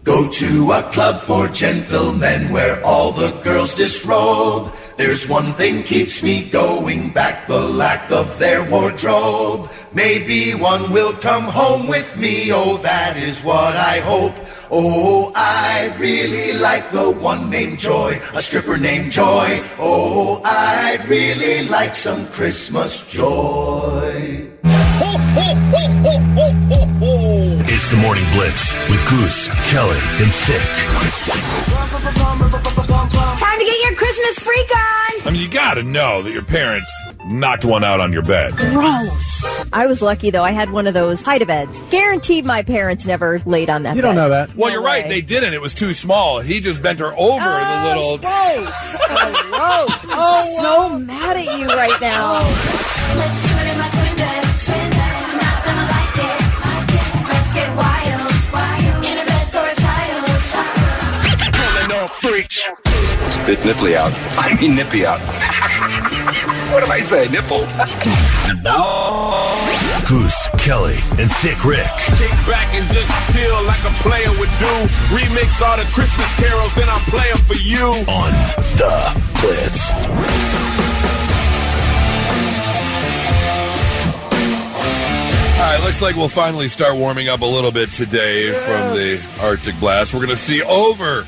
Go to a club for gentlemen where all the girls disrobe. There's one thing keeps me going back, the lack of their wardrobe. Maybe one will come home with me, oh, that is what I hope. Oh, I really like the one named Joy, a stripper named Joy. Oh, I'd really like some Christmas joy. Ho, ho, ho, ho, ho, ho, ho. It's the Morning Blitz with Goose, Kelly, and Thick. Time to get your Christmas freak on. I mean, you gotta know that your parents knocked one out on your bed. Gross. I was lucky, though. I had one of those hide-a-beds. Guaranteed my parents never laid on that You bed. don't know that. Well, you're right. They didn't. It was too small. He just bent her over the little... Gross. I'm so mad at you right now. Let's do it in my twin bed. Twin bed. You're not gonna like it. Let's get wild. In a bed for a child. Spit nipply out. I mean nippy out. What did I say? Nipple? Goose, Kelly, and Thick Rick. Kick back and just chill like a player would do. Remix all the Christmas carols, then I'll play them for you. On the Blitz. All right, looks like we'll finally start warming up a little bit today from the Arctic blast. We're going to see over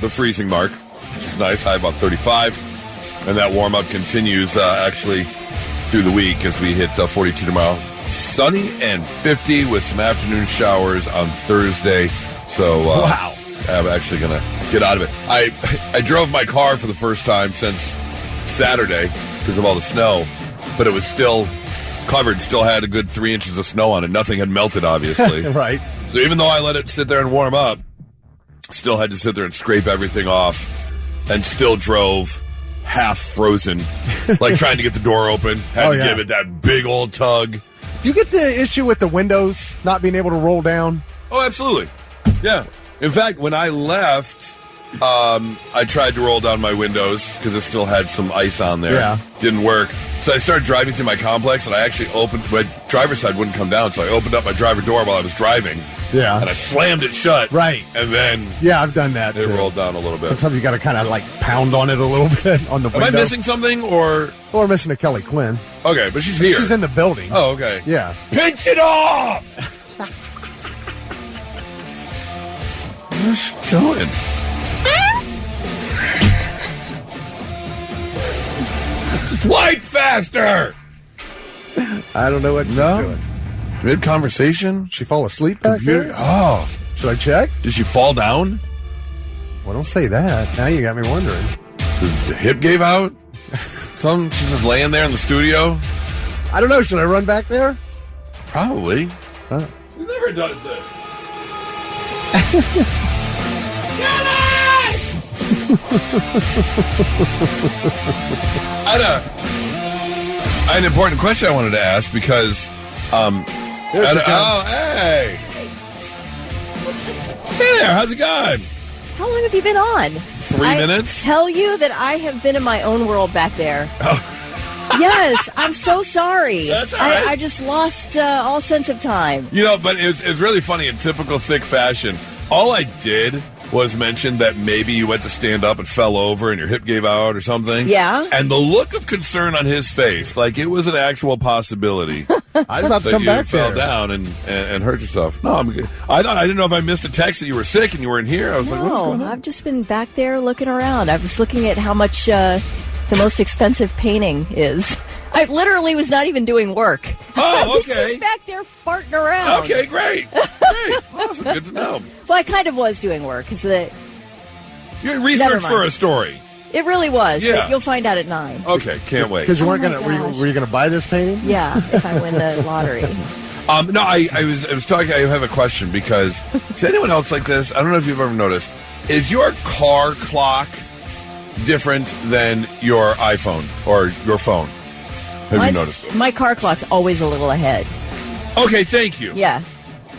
the freezing mark, which is nice, high about 35. And that warm-up continues actually through the week as we hit 42 tomorrow. Sunny and 50 with some afternoon showers on Thursday. So Wow. I'm actually going to get out of it. I drove my car for the first time since Saturday because of all the snow, but it was still covered, still had a good 3 inches of snow on it. Nothing had melted, obviously. Right. So even though I let it sit there and warm up, still had to sit there and scrape everything off and still drove half frozen, like trying to get the door open. Had to give it that big old tug. Do you get the issue with the windows not being able to roll down? Oh, absolutely. Yeah. In fact, when I left, I tried to roll down my windows because it still had some ice on there. Yeah. Didn't work. So I started driving through my complex, and I actually opened, my driver's side wouldn't come down, so I opened up my driver door while I was driving. Yeah. And I slammed it shut. Right. And then Yeah, I've done that, it too. rolled down a little bit. Sometimes you got to kind of, like, pound on it a little bit on the window. Am I missing something, or... Or we're missing a Kelly Quinn. Okay, but she's here. She's in the building. Oh, okay. Yeah. Pinch it off! Where's she going? Flight faster! I don't know what she's doing. Mid-conversation? She fall asleep back Computer? there? Oh. Should I check? Did she fall down? Well, don't say that. Now you got me wondering. The hip gave out? She's just laying there in the studio? I don't know. Should I run back there? Probably. Huh. She never does this. I had an important question I wanted to ask because, hey! Hey there, how's it going? How long have you been on? 3 minutes? Tell you that I have been in my own world back there. Oh. Yes, I'm so sorry. That's all right. I just lost all sense of time. You know, but it's really funny in typical Thick fashion. All I did was mention that maybe you went to stand up and fell over and your hip gave out or something. Yeah. And the look of concern on his face, like it was an actual possibility. I was about to that come you back fell there. down and hurt yourself. No, I'm good. I didn't know if I missed a text that you were sick and you weren't here. I was like, what's going No, on? I've just been back there looking around. I was looking at how much the most expensive painting is. I literally was not even doing work. Oh, I was okay. just back there farting around. Okay, great. Great. Awesome. Good to know. Well, I kind of was doing work because Your Never research mind. for a story. it really was. Yeah. You'll find out at 9. Okay, can't wait. Because you weren't Oh, going my to. gosh. Were you going to buy this painting? Yeah, if I win the lottery. No, I was talking. I have a question because is anyone else like this? I don't know if you've ever noticed. Is your car clock different than your iPhone or your phone? Have you noticed? My car clock's always a little ahead. Okay, thank you. Yeah.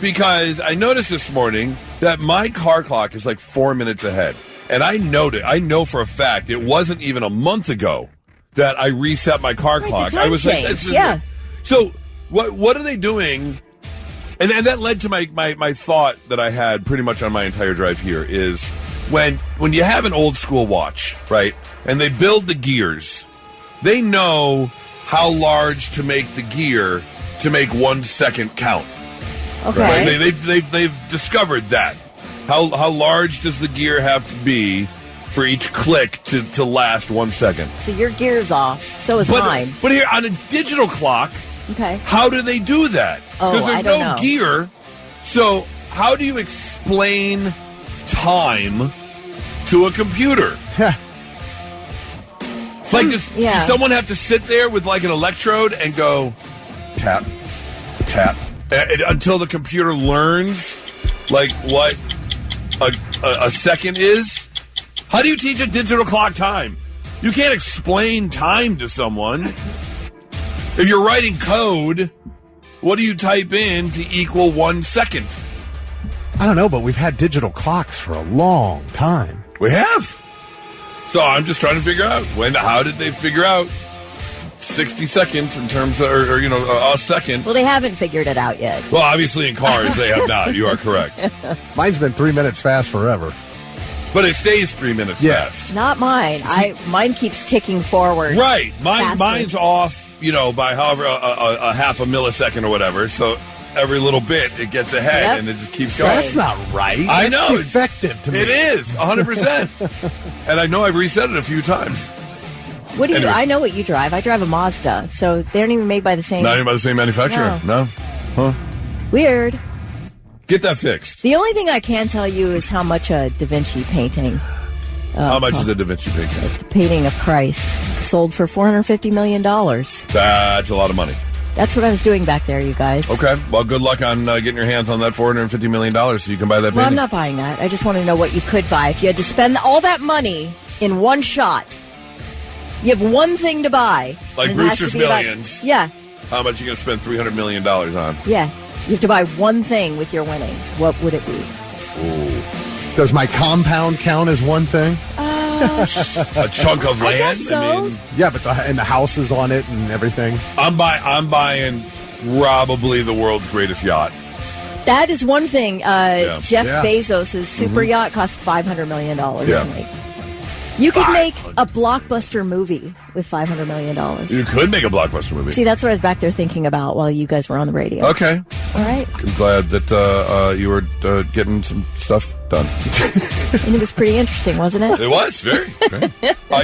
Because I noticed this morning that my car clock is like 4 minutes ahead. And I know for a fact it wasn't even a month ago that I reset my car Right, clock. the time I was change, like, yeah. So what are they doing And that led to my thought that I had pretty much on my entire drive here is when you have an old school watch, right, and they build the gears, they know how large to make the gear to make 1 second count. Okay. Right? They've discovered that. How large does the gear have to be for each click to last 1 second? So your gear's off. So is mine. But here on a digital clock, okay, how do they do that? Oh, Because there's I don't no know. gear. So how do you explain time to a computer? Like, does someone have to sit there with like an electrode and go tap, tap, until the computer learns like what a second is? How do you teach a digital clock time? You can't explain time to someone. If you're writing code, what do you type in to equal 1 second? I don't know, but we've had digital clocks for a long time. We have. So I'm just trying to figure out how did they figure out 60 seconds in terms of, or a second? Well, they haven't figured it out yet. Well, obviously in cars they have not. You are correct. Mine's been 3 minutes fast forever. But it stays 3 minutes fast. Not mine. Mine keeps ticking forward. Right. Faster. Mine's off, by however a half a millisecond or whatever. So every little bit it gets ahead and it just keeps going. That's not right. I know. It's defective to me. It is 100%. And I know I've reset it a few times. What do you? Anyways. I know what you drive. I drive a Mazda, so they aren't even made by the same. Not even by the same manufacturer. No. Huh? Weird. Get that fixed. The only thing I can tell you is how much a Da Vinci painting. How much is a Da Vinci painting? The painting of Christ sold for $450 million. That's a lot of money. That's what I was doing back there, you guys. Okay. Well, good luck on getting your hands on that $450 million so you can buy that painting. Well, I'm not buying that. I just want to know what you could buy. If you had to spend all that money in one shot, you have one thing to buy. Like and it has Brewster's to be about- Millions. Yeah. How much are you going to spend $300 million on? Yeah. You have to buy one thing with your winnings. What would it be? Ooh. Does my compound count as one thing? A chunk of land? guess so. Yeah, but the houses on it and everything. I'm buying probably the world's greatest yacht. That is one thing. Jeff Yeah. Bezos' super yacht cost $500 million Yeah. to make. You could make a blockbuster movie with $500 million. You could make a blockbuster movie. See, that's what I was back there thinking about while you guys were on the radio. Okay. All right. I'm glad that you were getting some stuff done. And it was pretty interesting, wasn't it? It was, very.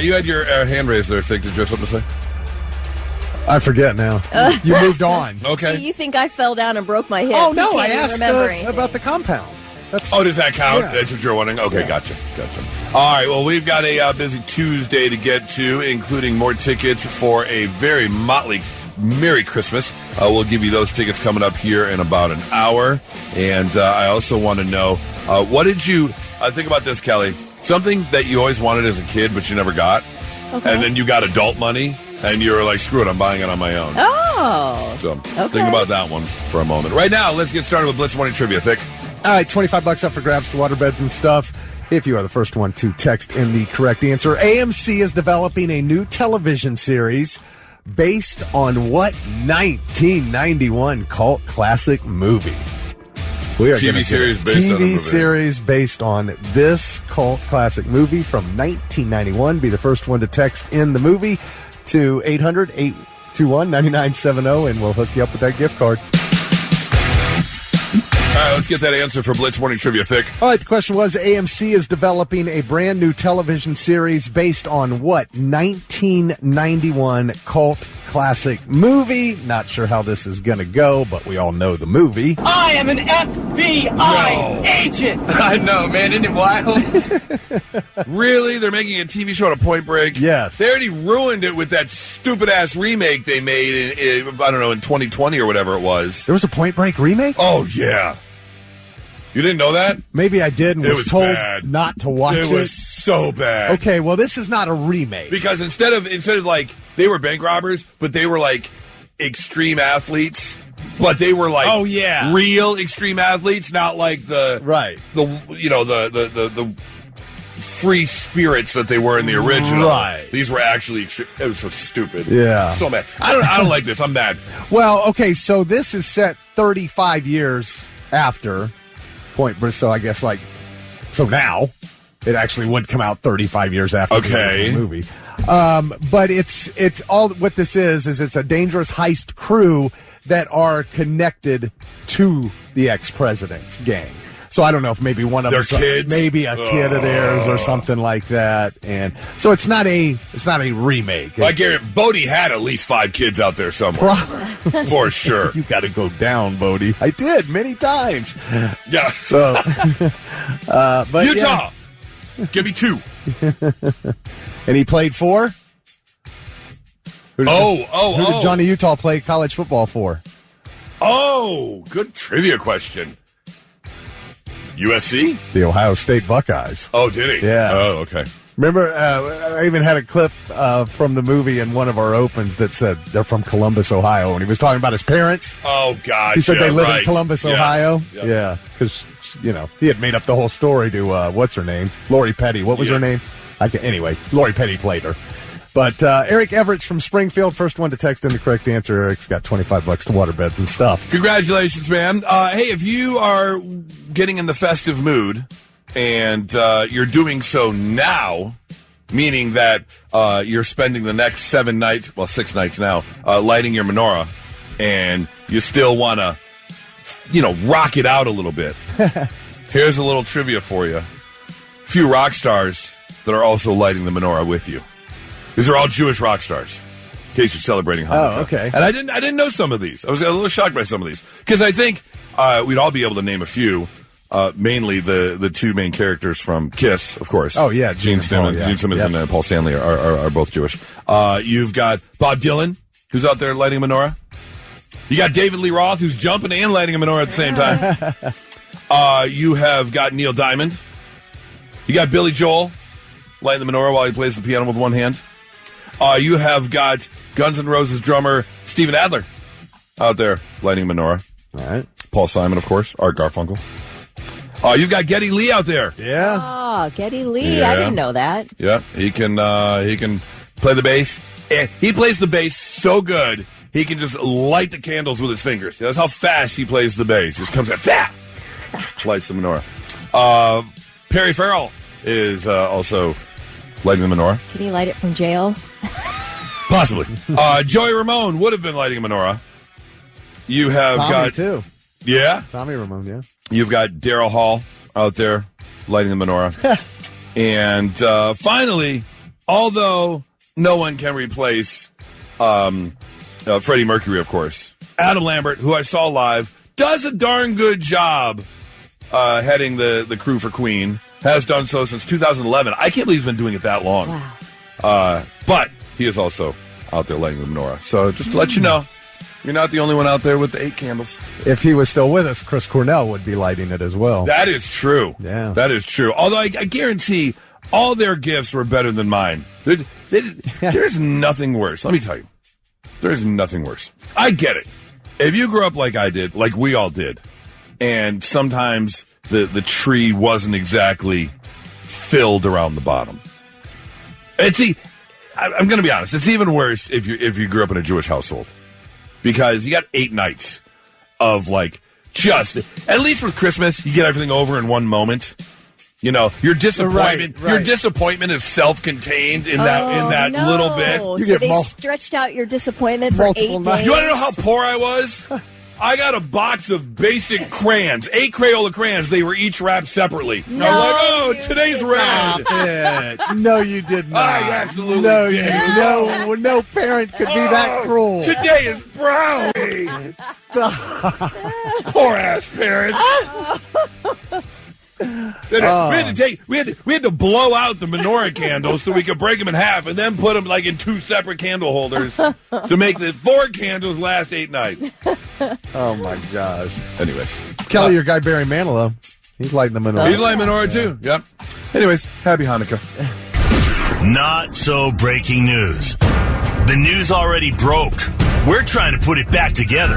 You had your hand raised there, Thick. Did you have something to say? I forget now. You moved on. Okay. See, you think I fell down and broke my hip. Oh, no, You I can't even asked remember anything. about the compound. Does that count? Yeah. That's what you're wondering? Okay, gotcha. All right, well, we've got a busy Tuesday to get to, including more tickets for a very motley Merry Christmas. We'll give you those tickets coming up here in about an hour. And I also want to know, what did you think about this, Kelly? Something that you always wanted as a kid, but you never got. Okay. And then you got adult money, and you were like, screw it, I'm buying it on my own. Oh. So okay. think about that one for a moment. Right now, let's get started with Blitz Morning Trivia. Thick. All right, $25 up for grabs to waterbeds and stuff. If you are the first one to text in the correct answer, AMC is developing a new television series based on what 1991 cult classic movie? We are TV gonna series get a based on a TV movie. series based on this cult classic movie from 1991. Be the first one to text in the movie to 800-821-9970, and we'll hook you up with that gift card. All right, let's get that answer for Blitz Morning Trivia, Thick. All right, the question was, AMC is developing a brand new television series based on what 1991 cult classic movie? Not sure how this is going to go, but we all know the movie. I am an FBI agent. I know, man. Isn't it wild? Really? They're making a TV show at a Point Break? Yes. They already ruined it with that stupid-ass remake they made in 2020 or whatever it was. There was a Point Break remake? Oh, yeah. You didn't know that? Maybe I did and It was was told bad. not to watch it. It was so bad. Okay, well, this is not a remake. Because instead of like, they were bank robbers, but they were like extreme athletes. But they were like, oh, yeah, real extreme athletes, not like the free spirits that they were in the original. Right. These were actually extreme. It was so stupid. Yeah. So mad. I don't like this. I'm mad. Well, okay, so this is set 35 years after Point Break. So I guess so now it actually would come out 35 years after the movie. But it's all what this is it's a dangerous heist crew that are connected to the ex-president's gang. So I don't know if maybe one of them, maybe a kid of theirs or something like that. And so it's not a remake. I guarantee Bodie had at least 5 kids out there somewhere. For sure. You got to go down, Bodie. I did many times. Yeah. So, but Utah, give me 2. And he played 4. Who did Johnny Utah play college football for? Oh, good trivia question. USC? The Ohio State Buckeyes. Oh, did he? Yeah. Oh, okay. Remember, I even had a clip from the movie in one of our opens that said they're from Columbus, Ohio, and he was talking about his parents. Oh, God. He said they live in Columbus, Ohio. Yep. Yeah, because, he had made up the whole story to, what's her name? Lori Petty. What was her name? Anyway, Lori Petty played her. But Eric Everett's from Springfield, first one to text in the correct answer. Eric's got $25 to waterbeds and stuff. Congratulations, man. Hey, if you are getting in the festive mood and you're doing so now, meaning that you're spending the next 6 nights now, lighting your menorah, and you still want to, rock it out a little bit. Here's a little trivia for you. A few rock stars that are also lighting the menorah with you. These are all Jewish rock stars, in case you're celebrating Hanukkah. Oh, okay. And I didn't know some of these. I was a little shocked by some of these. Because I think we'd all be able to name a few, mainly the 2 main characters from Kiss, of course. Oh, yeah. Gene Simmons and Paul Stanley are both Jewish. You've got Bob Dylan, who's out there lighting a menorah. You got David Lee Roth, who's jumping and lighting a menorah at the same time. You have got Neil Diamond. You got Billy Joel lighting the menorah while he plays the piano with one hand. You have got Guns N' Roses drummer Steven Adler out there lighting menorah. All right. Paul Simon, of course. Art Garfunkel. You've got Geddy Lee out there. Yeah. Oh, Geddy Lee. I didn't know that. Yeah, he can play the bass. And he plays the bass so good, he can just light the candles with his fingers. That's how fast he plays the bass. Just comes out, lights the menorah. Perry Farrell is also lighting the menorah. Can he light it from jail? Possibly. Joey Ramone would have been lighting a menorah. You have Tommy, too. Yeah? Tommy Ramone, yeah. You've got Daryl Hall out there lighting the menorah. And finally, although no one can replace Freddie Mercury, of course, Adam Lambert, who I saw live, does a darn good job heading the crew for Queen. Has done so since 2011. I can't believe he's been doing it that long. Wow. But he is also out there lighting the menorah. So just to let you know, you're not the only one out there with the 8 candles. If he was still with us, Chris Cornell would be lighting it as well. That is true. Yeah. That is true. Although I guarantee all their gifts were better than mine. There's nothing worse. Let me tell you. There's nothing worse. I get it. If you grew up like I did, like we all did, and sometimes the tree wasn't exactly filled around the bottom. I'm going to be honest. It's even worse if you grew up in a Jewish household, because you got 8 nights of just at least with Christmas you get everything over in one moment. Your disappointment. Right. Your disappointment is self-contained in that little bit. You So get they stretched out your disappointment for multiple 8 nights. days. You want to know how poor I was? I got a box of basic crayons, 8 Crayola crayons. They were each wrapped separately. No, I'm like, oh, you today's did red. Yeah. No, you did not. I absolutely no, did. No parent could be that cruel. Today is brownie. Poor ass parents. We had to blow out the menorah candles so we could break them in half and then put them in 2 separate candle holders to make the 4 candles last 8 nights. Oh my gosh. Anyways, Kelly, your guy Barry Manilow, he's lighting the menorah. he's lighting menorah too. Yep. Anyways, happy Hanukkah. Not so breaking news. The news already broke. We're trying to put it back together.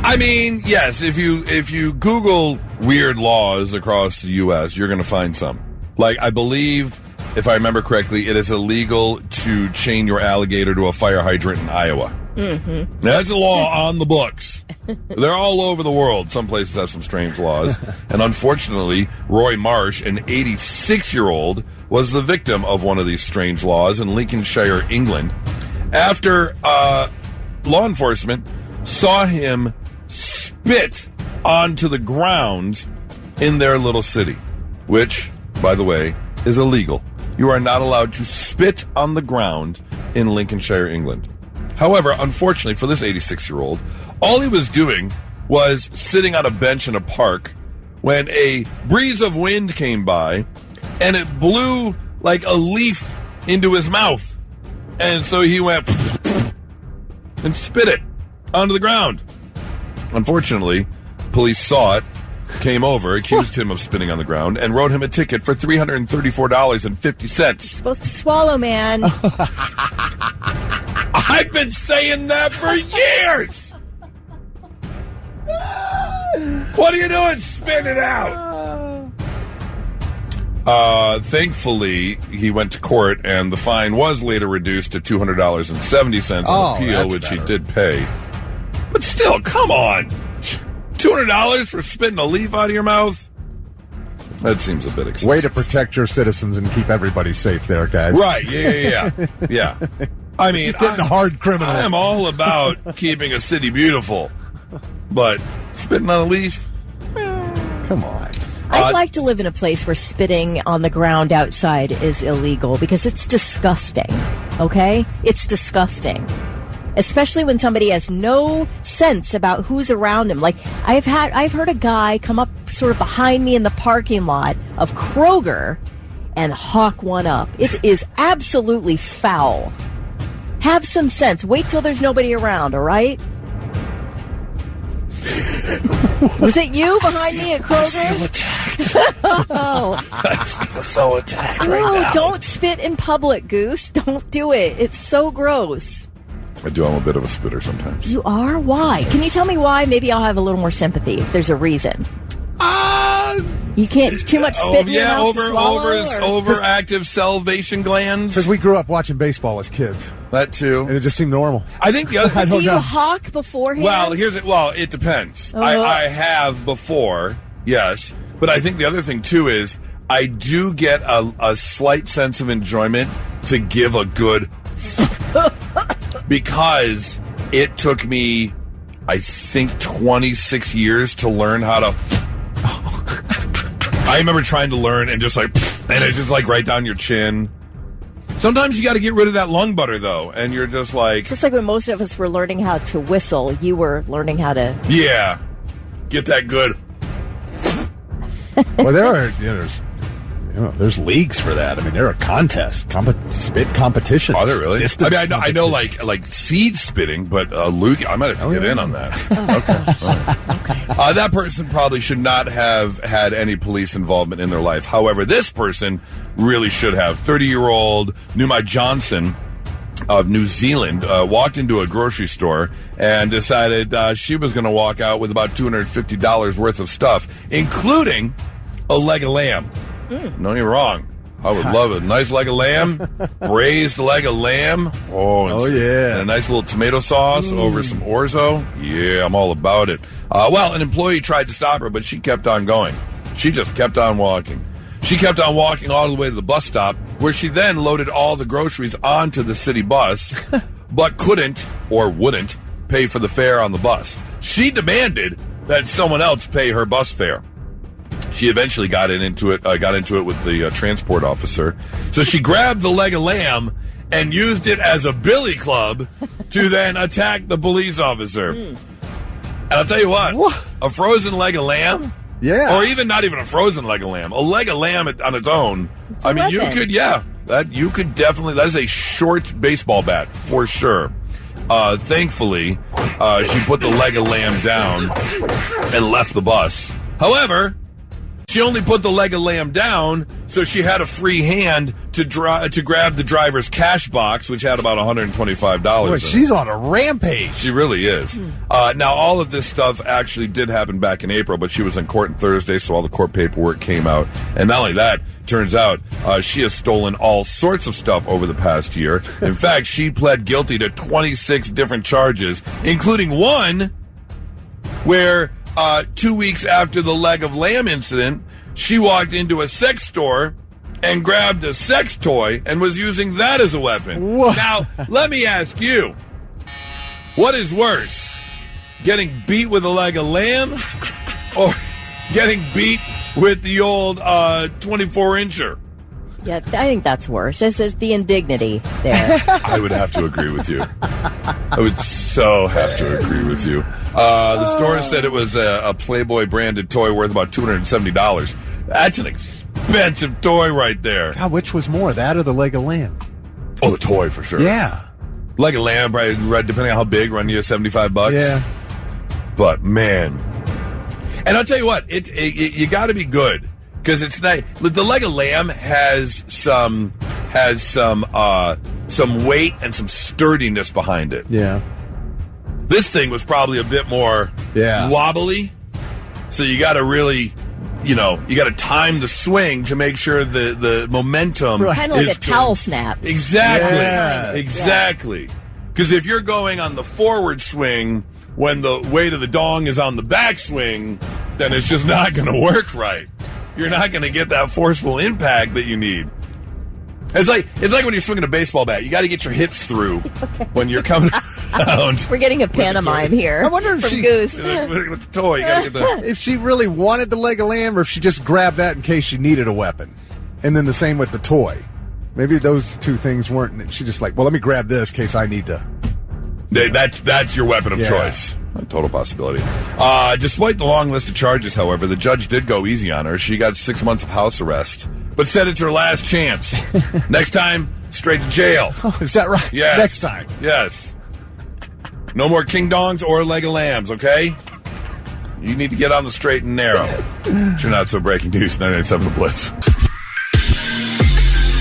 I mean, yes, if you Google weird laws across the U.S., you're going to find some. I believe, if I remember correctly, it is illegal to chain your alligator to a fire hydrant in Iowa. Mm-hmm. That's a law on the books. They're all over the world. Some places have some strange laws. And unfortunately, Roy Marsh, an 86-year-old, was the victim of one of these strange laws in Lincolnshire, England, after law enforcement saw him spit onto the ground in their little city, which, by the way, is illegal. You are not allowed to spit on the ground in Lincolnshire, England. However, unfortunately for this 86-year-old, all he was doing was sitting on a bench in a park when a breeze of wind came by and it blew like a leaf into his mouth. And so he went and spit it onto the ground. Unfortunately, police saw it, came over, accused him of spitting on the ground, and wrote him a ticket for $334.50. You're supposed to swallow, man. I've been saying that for years! What are you doing? Spit it out! Thankfully, he went to court, and the fine was later reduced to $200.70 on appeal, which he did pay. But still, come on! $200 for spitting a leaf out of your mouth? That seems a bit excessive. Way to protect your citizens and keep everybody safe there, guys. Right, yeah. I mean, getting hard criminals. I'm all about keeping a city beautiful, but spitting on a leaf? Come on. I'd like to live in a place where spitting on the ground outside is illegal because it's disgusting, okay? It's disgusting. Especially when somebody has no sense about who's around him. Like, I've heard a guy come up sort of behind me in the parking lot of Kroger and hawk one up. It is absolutely foul. Have some sense. Wait till there's nobody around, all right? Was it you behind me at Kroger? I feel attacked. I feel so attacked right now. Don't spit in public, Goose. Don't do it. It's so gross. I do. I'm a bit of a spitter sometimes. You are? Why? Can you tell me why? Maybe I'll have a little more sympathy if there's a reason. You can't too much spit in your mouth to swallow, overactive salivation glands. Because we grew up watching baseball as kids. That too. And it just seemed normal. I think the other thing... Do you hawk beforehand? Well, it depends. I have before, yes. But I think the other thing too is I do get a slight sense of enjoyment to give a good... because it took me, I think, 26 years to learn how to... I remember trying to learn and just and it's just like right down your chin. Sometimes you got to get rid of that lung butter, though, and you're just like... It's just like when most of us were learning how to whistle, you were learning how to... Yeah. Get that good... Well, there's leagues for that. I mean, there are contests, spit competitions. Are there really? I know like seed spitting, but Luke, I might have to get in on that. Okay. That person probably should not have had any police involvement in their life. However, this person really should have. 30-year-old Numa Johnson of New Zealand walked into a grocery store and decided she was going to walk out with about $250 worth of stuff, including a leg of lamb. No, you're wrong. I would love a nice leg of lamb, braised leg of lamb. And a nice little tomato sauce over some orzo. Yeah, I'm all about it. Well, an employee tried to stop her, but she kept on going. She just kept on walking. She kept on walking all the way to the bus stop, where she then loaded all the groceries onto the city bus, but couldn't or wouldn't pay for the fare on the bus. She demanded that someone else pay her bus fare. She eventually got into it with the transport officer. So she grabbed the leg of lamb and used it as a billy club to then attack the police officer. And I'll tell you what, a frozen leg of lamb, or even not even a frozen leg of lamb, a leg of lamb on its own. I mean, you could definitely. That is a short baseball bat for sure. Thankfully, she put the leg of lamb down and left the bus. However, She only put the leg of lamb down, so she had a free hand to grab the driver's cash box, which had about $125. Boy, in she's it. on a rampage. She really is. Now, all of this stuff actually did happen back in April, but she was in court on Thursday, so all the court paperwork came out. And not only that, turns out she has stolen all sorts of stuff over the past year. In fact, she pled guilty to 26 different charges, including one where 2 weeks after the leg of lamb incident, she walked into a sex store and grabbed a sex toy and was using that as a weapon. Whoa. Now, let me ask you, what is worse, getting beat with a leg of lamb or getting beat with the old 24-incher? Yeah, I think that's worse. There's the indignity there. I would have to agree with you. I would so have to agree with you. The store said it was a Playboy branded toy worth about $270. That's an expensive toy right there. God, which was more, that or the leg of lamb? Oh, the toy for sure. Yeah. Leg of lamb, probably, depending on how big, run you $75. Yeah. But man, and I'll tell you what, you got to be good. Because it's nice. The leg of lamb has some weight and some sturdiness behind it. Yeah. This thing was probably a bit more wobbly. So you got to really, you got to time the swing to make sure the momentum kind of like a towel snap. Exactly. Yeah. Exactly. Because if you're going on the forward swing when the weight of the dong is on the back swing, then it's just not going to work right. You're not going to get that forceful impact that you need. It's like when you're swinging a baseball bat. You got to get your hips through when you're coming around. We're getting a pantomime here. I wonder if from she Goose. With the toy, you got to get the... If she really wanted the leg of lamb, or if she just grabbed that in case she needed a weapon. And then the same with the toy. Maybe those two things weren't. She just like, well, let me grab this in case I need to. That's your weapon of choice. A total possibility. Despite the long list of charges, however, the judge did go easy on her. She got 6 months of house arrest, but said it's her last chance. Next time, straight to jail. Oh, is that right? Yes. Next time. Yes. No more king dongs or leg of lambs, okay? You need to get on the straight and narrow. You're not so breaking news. 987 The Blitz.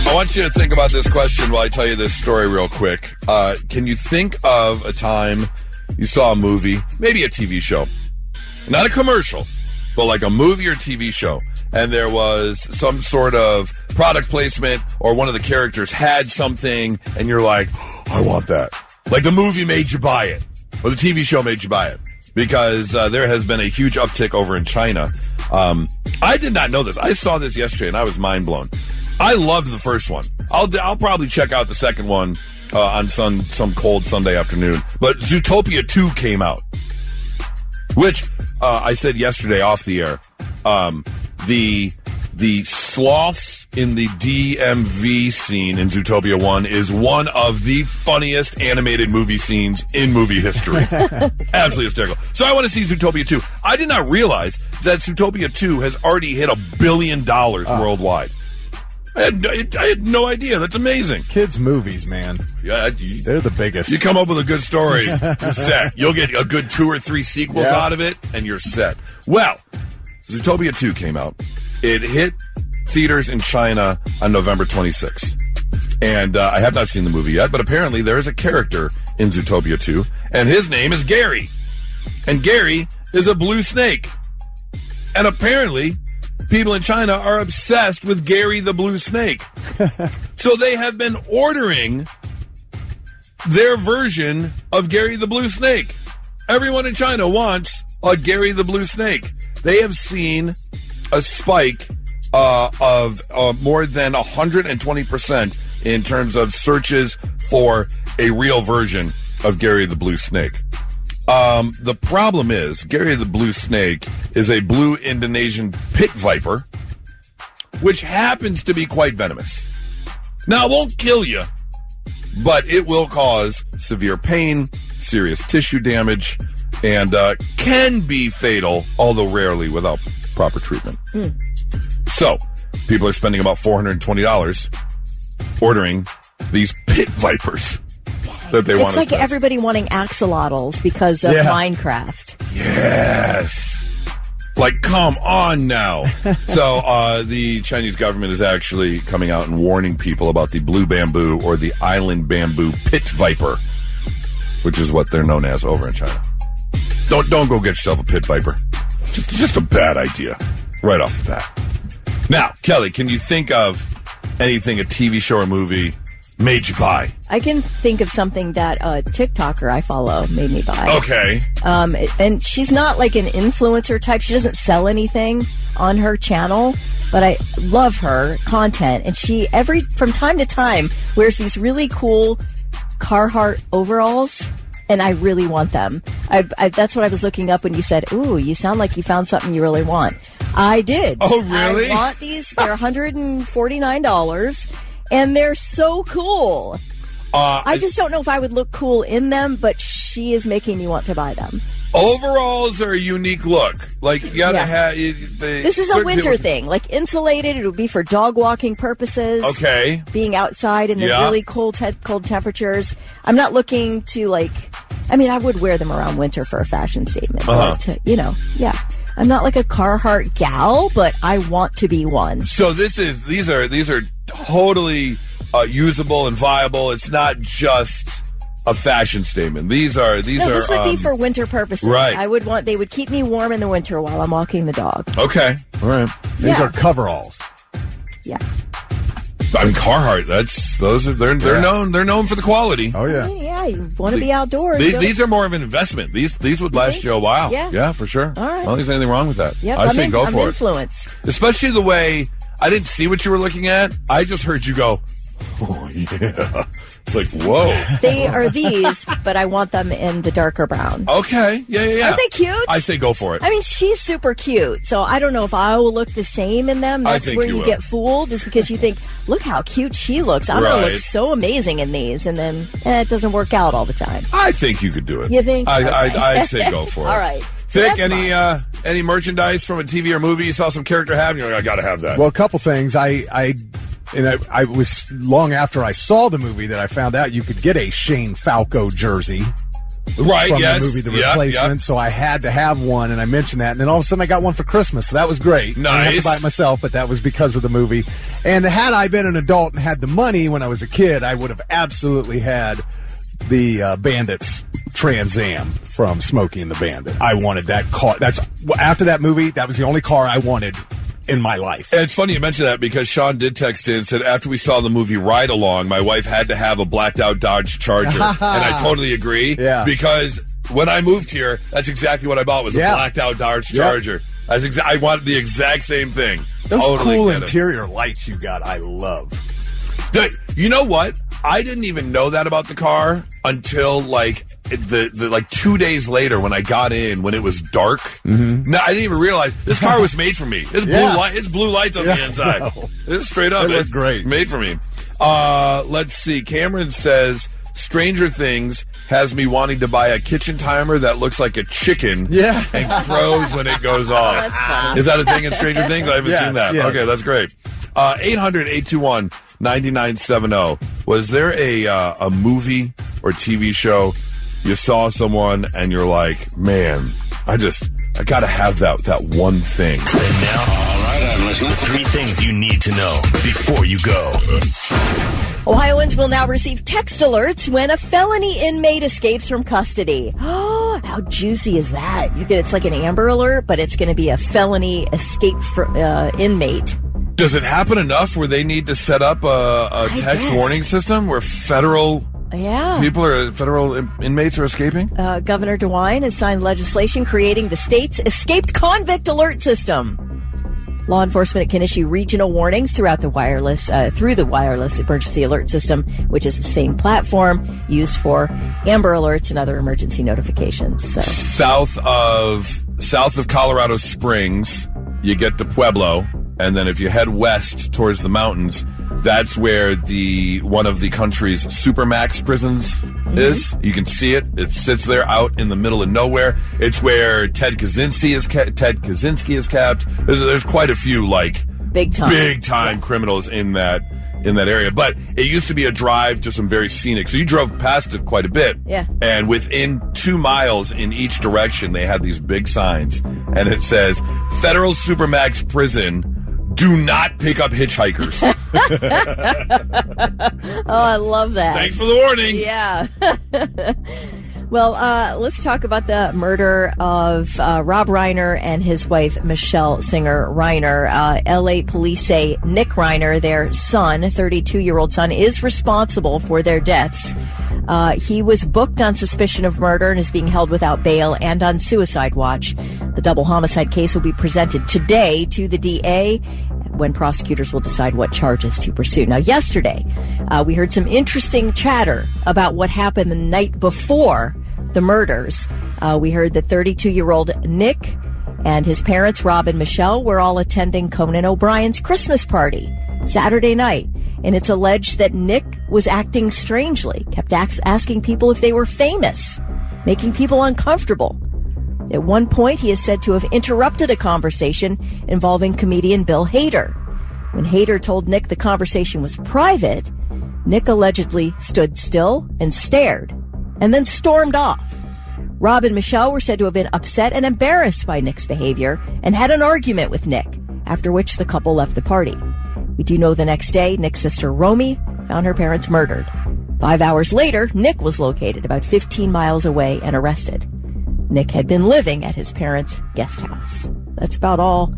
I want you to think about this question while I tell you this story real quick. Can you think of a time you saw a movie, maybe a TV show, not a commercial, but like a movie or TV show, and there was some sort of product placement or one of the characters had something and you're like, I want that. Like the movie made you buy it or the TV show made you buy it because there has been a huge uptick over in China. I did not know this. I saw this yesterday and I was mind blown. I loved the first one. I'll probably check out the second one on some cold Sunday afternoon. But Zootopia 2 came out, which I said yesterday off the air. The sloths in the DMV scene in Zootopia 1 is one of the funniest animated movie scenes in movie history. Absolutely hysterical. So I want to see Zootopia 2. I did not realize that Zootopia 2 has already hit $1 billion worldwide. I had no idea. That's amazing. Kids' movies, man. Yeah, they're the biggest. You come up with a good story, you're set. You'll get a good 2 or 3 sequels out of it, and you're set. Well, Zootopia 2 came out. It hit theaters in China on November 26th. And I have not seen the movie yet, but apparently there is a character in Zootopia 2, and his name is Gary. And Gary is a blue snake. And apparently people in China are obsessed with Gary the Blue Snake. So they have been ordering their version of Gary the Blue Snake. Everyone in China wants a Gary the Blue Snake. They have seen a spike of more than 120% in terms of searches for a real version of Gary the Blue Snake. The problem is, Gary the Blue Snake is a blue Indonesian pit viper, which happens to be quite venomous. Now, it won't kill you, but it will cause severe pain, serious tissue damage, and can be fatal, although rarely without proper treatment. So, people are spending about $420 ordering these pit vipers. That they it's like everybody wanting axolotls because of Minecraft. Yes. Like, come on now. So the Chinese government is actually coming out and warning people about the blue bamboo or the island bamboo pit viper, which is what they're known as over in China. Don't go get yourself a pit viper. Just a bad idea right off the bat. Now, Kelly, can you think of anything, a TV show or movie, made you buy? I can think of something that a TikToker I follow made me buy. Okay. And she's not like an influencer type. She doesn't sell anything on her channel, but I love her content. And she from time to time wears these really cool Carhartt overalls. And I really want them. That's what I was looking up when you said, ooh, you sound like you found something you really want. I did. Oh, really? I want these. They're $149, and they're so cool. I just don't know if I would look cool in them, but she is making me want to buy them. Overalls are a unique look. Like, you gotta have... This is a winter thing. Like, insulated, it would be for dog walking purposes. Okay. Being outside in the really cold temperatures. I'm not looking to, like... I mean, I would wear them around winter for a fashion statement. But, I'm not like a Carhartt gal, but I want to be one. So these are totally usable and viable. It's not just a fashion statement. This would be for winter purposes. Right. They would keep me warm in the winter while I'm walking the dog. Okay. All right. These are coveralls. Yeah. I mean, Carhartt. They're known for the quality. Oh yeah. Yeah, you want to be outdoors. These are more of an investment. These would last you a while. Yeah, for sure. All right. I don't think there's anything wrong with that. Yep, I say go for it. I'm influenced. Especially the way I didn't see what you were looking at. I just heard you go, oh yeah. It's like, whoa. They are these, but I want them in the darker brown. Okay. Yeah. Aren't they cute? I say go for it. I mean, she's super cute, so I don't know if I will look the same in them. That's where you get fooled, just because you think, look how cute she looks. I'm going to look so amazing in these, and then it doesn't work out all the time. I think you could do it. You think? I say go for it. All right. Vic, any merchandise from a TV or movie you saw some character have, and you're like, I got to have that? Well, a couple things. I was long after I saw the movie that I found out you could get a Shane Falco jersey. Right, from yes. the movie The Replacement, so I had to have one, and I mentioned that, and then all of a sudden I got one for Christmas, so that was great. Nice. I didn't have to buy it myself, but that was because of the movie. And had I been an adult and had the money when I was a kid, I would have absolutely had the Bandits Trans Am from Smokey and the Bandit. I wanted that car. After that movie, that was the only car I wanted in my life. And it's funny you mention that because Sean did text in and said after we saw the movie Ride Along, my wife had to have a blacked out Dodge Charger. And I totally agree. Yeah. Because when I moved here, that's exactly what I bought was a blacked out Dodge Charger. I wanted the exact same thing. Those totally cool interior lights you got, I love. You know what? I didn't even know that about the car until like the 2 days later when I got in when it was dark. Mm-hmm. No, I didn't even realize this car was made for me. It's blue lights on the inside. It's straight up. It's great. Made for me. Let's see. Cameron says Stranger Things has me wanting to buy a kitchen timer that looks like a chicken and crows when it goes off. That's funny. Is that a thing in Stranger Things? I haven't seen that. Yes. Okay, that's great. 800-821-9970. Was there a movie or TV show you saw someone and you're like, man, I gotta have that one thing. And now, all right, I'm listening. 3 things you need to know before you go. Ohioans will now receive text alerts when a felony inmate escapes from custody. Oh, how juicy is that? It's like an Amber Alert, but it's going to be a felony escape inmate. Does it happen enough where they need to set up a text warning system where federal federal inmates are escaping? Governor DeWine has signed legislation creating the state's escaped convict alert system. Law enforcement can issue regional warnings through the wireless emergency alert system, which is the same platform used for Amber Alerts and other emergency notifications. So. South of Colorado Springs, you get to Pueblo, and then if you head west towards the mountains, that's where one of the country's supermax prisons is. You can see it. It sits there out in the middle of nowhere. It's where Ted Kaczynski is kept. There's quite a few Big time criminals in that area. But it used to be a drive to some very scenic. So you drove past it quite a bit. Yeah. And within 2 miles in each direction, they had these big signs. And it says, Federal Supermax Prison, do not pick up hitchhikers. Oh, I love that. Thanks for the warning. Yeah. Well, let's talk about the murder of Rob Reiner and his wife, Michelle Singer Reiner. L.A. police say Nick Reiner, their son, 32-year-old son, is responsible for their deaths. He was booked on suspicion of murder and is being held without bail and on suicide watch. The double homicide case will be presented today to the DA when prosecutors will decide what charges to pursue. Now, yesterday, we heard some interesting chatter about what happened the night before the murders. We heard that 32-year-old Nick and his parents, Rob and Michelle, were all attending Conan O'Brien's Christmas party Saturday night. And it's alleged that Nick was acting strangely, kept asking people if they were famous, making people uncomfortable. At one point, he is said to have interrupted a conversation involving comedian Bill Hader. When Hader told Nick the conversation was private, Nick allegedly stood still and stared, and then stormed off. Rob and Michelle were said to have been upset and embarrassed by Nick's behavior and had an argument with Nick, after which the couple left the party. We do know the next day, Nick's sister Romy found her parents murdered. 5 hours later, Nick was located about 15 miles away and arrested. Nick had been living at his parents' guest house. That's about all.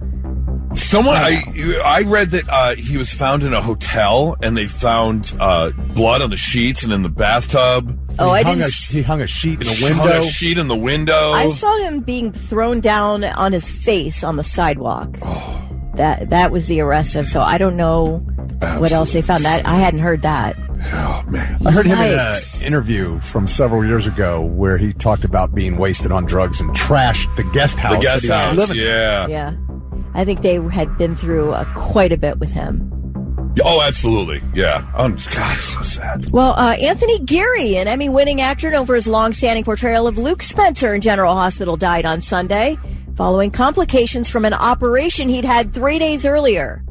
I read that he was found in a hotel and they found blood on the sheets and in the bathtub. Oh, He hung a sheet in the window. Hung a sheet in the window. I saw him being thrown down on his face on the sidewalk. Oh. That was the arrest of. So I don't know what else they found. That I hadn't heard that. Oh, man. I heard him in an interview from several years ago where he talked about being wasted on drugs and trashed the guest house. The guest house, yeah. Yeah. I think they had been through quite a bit with him. Oh, absolutely. Yeah. Oh, God, so sad. Well, Anthony Geary, an Emmy-winning actor known for his long-standing portrayal of Luke Spencer in General Hospital, died on Sunday following complications from an operation he'd had 3 days earlier.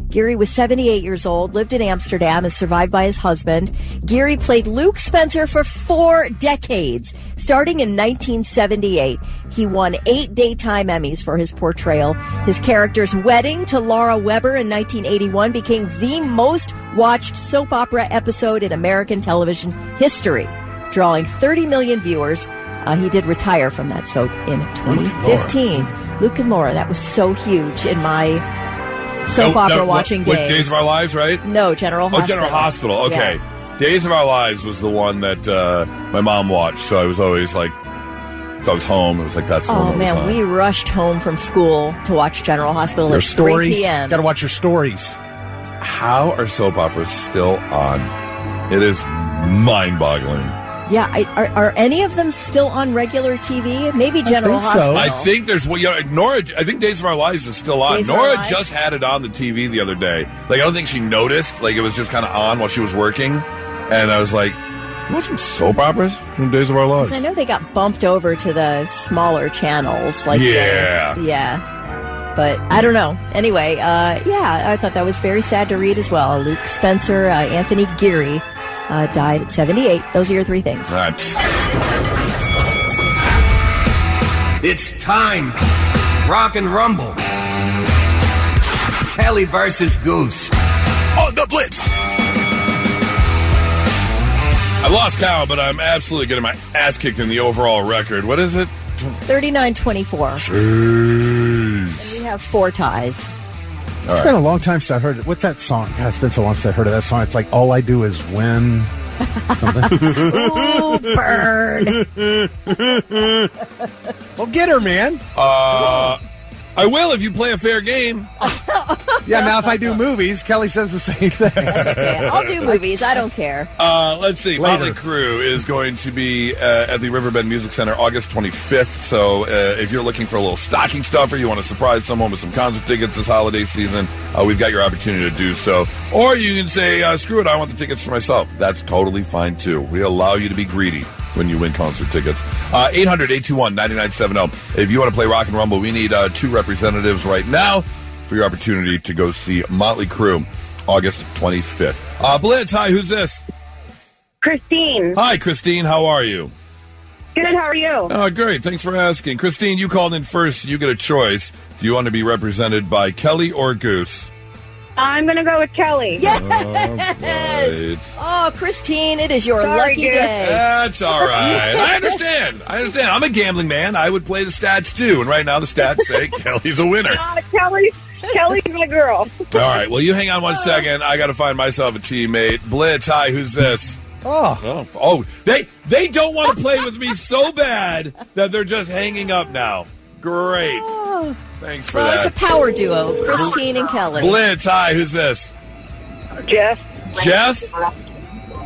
Geary was 78 years old, lived in Amsterdam, is survived by his husband. Geary played Luke Spencer for 4 decades. Starting in 1978, he won 8 daytime Emmys for his portrayal. His character's wedding to Laura Weber in 1981 became the most watched soap opera episode in American television history, drawing 30 million viewers. He did retire from that soap in 2015. Luke and Laura, that was so huge in my soap opera watching days. What, Days of Our Lives, right? No, General Hospital. Oh, General Hospital. Okay. Yeah. Days of Our Lives was the one that my mom watched, so I was always like, if I was home, it was like, that's the one that was on. We rushed home from school to watch General Hospital at 3 p.m. Got to watch your stories. How are soap operas still on? It is mind-boggling. Yeah, are any of them still on regular TV? Maybe General Hospital. I think there's Nora. I think Days of Our Lives is still on. Nora just had it on the TV the other day. Like, I don't think she noticed. Like, it was just kind of on while she was working, and I was like, "You watching soap operas from Days of Our Lives?" I know they got bumped over to the smaller channels. Like, yeah. But I don't know. Anyway, I thought that was very sad to read as well. Luke Spencer, Anthony Geary. Died at 78. Those are your 3 things. All right. It's time. Rock and Rumble. Kelly versus Goose. On the Blitz. I lost count, but I'm absolutely getting my ass kicked in the overall record. What is it? 39-24. Jeez. And we have 4 ties. It's been a long time since I heard it. What's that song? God, it's been so long since I heard of that song. It's like, all I do is win. Ooh, burn. Well, get her, man. I will if you play a fair game. Yeah, now if I do movies, Kelly says the same thing. Okay, I'll do movies. I don't care. Let's see. Motley Crue is going to be at the Riverbend Music Center August 25th. So if you're looking for a little stocking stuffer, you want to surprise someone with some concert tickets this holiday season, we've got your opportunity to do so. Or you can say, screw it, I want the tickets for myself. That's totally fine, too. We allow you to be greedy when you win concert tickets. 800-821-9970. If you want to play Rock and Rumble, we need 2 representatives right now. for your opportunity to go see Motley Crue August 25th. Blitz, hi, who's this? Christine. Hi, Christine, how are you? Good, how are you? Oh, great, thanks for asking. Christine, you called in first, you get a choice. Do you want to be represented by Kelly or Goose? I'm going to go with Kelly. Yes! Oh, Christine, it is your Sorry, lucky Goose. day. That's all right. I understand. I'm a gambling man. I would play the stats, too. And right now the stats say Kelly's a winner. Kelly's my girl. All right, well, you hang on 1 second. I got to find myself a teammate. Blitz, hi, who's this? Oh, they don't want to play with me so bad that they're just hanging up now. Great. Thanks for that. It's a power duo, Christine and Kelly. Blitz, hi, who's this? Jeff. Jeff?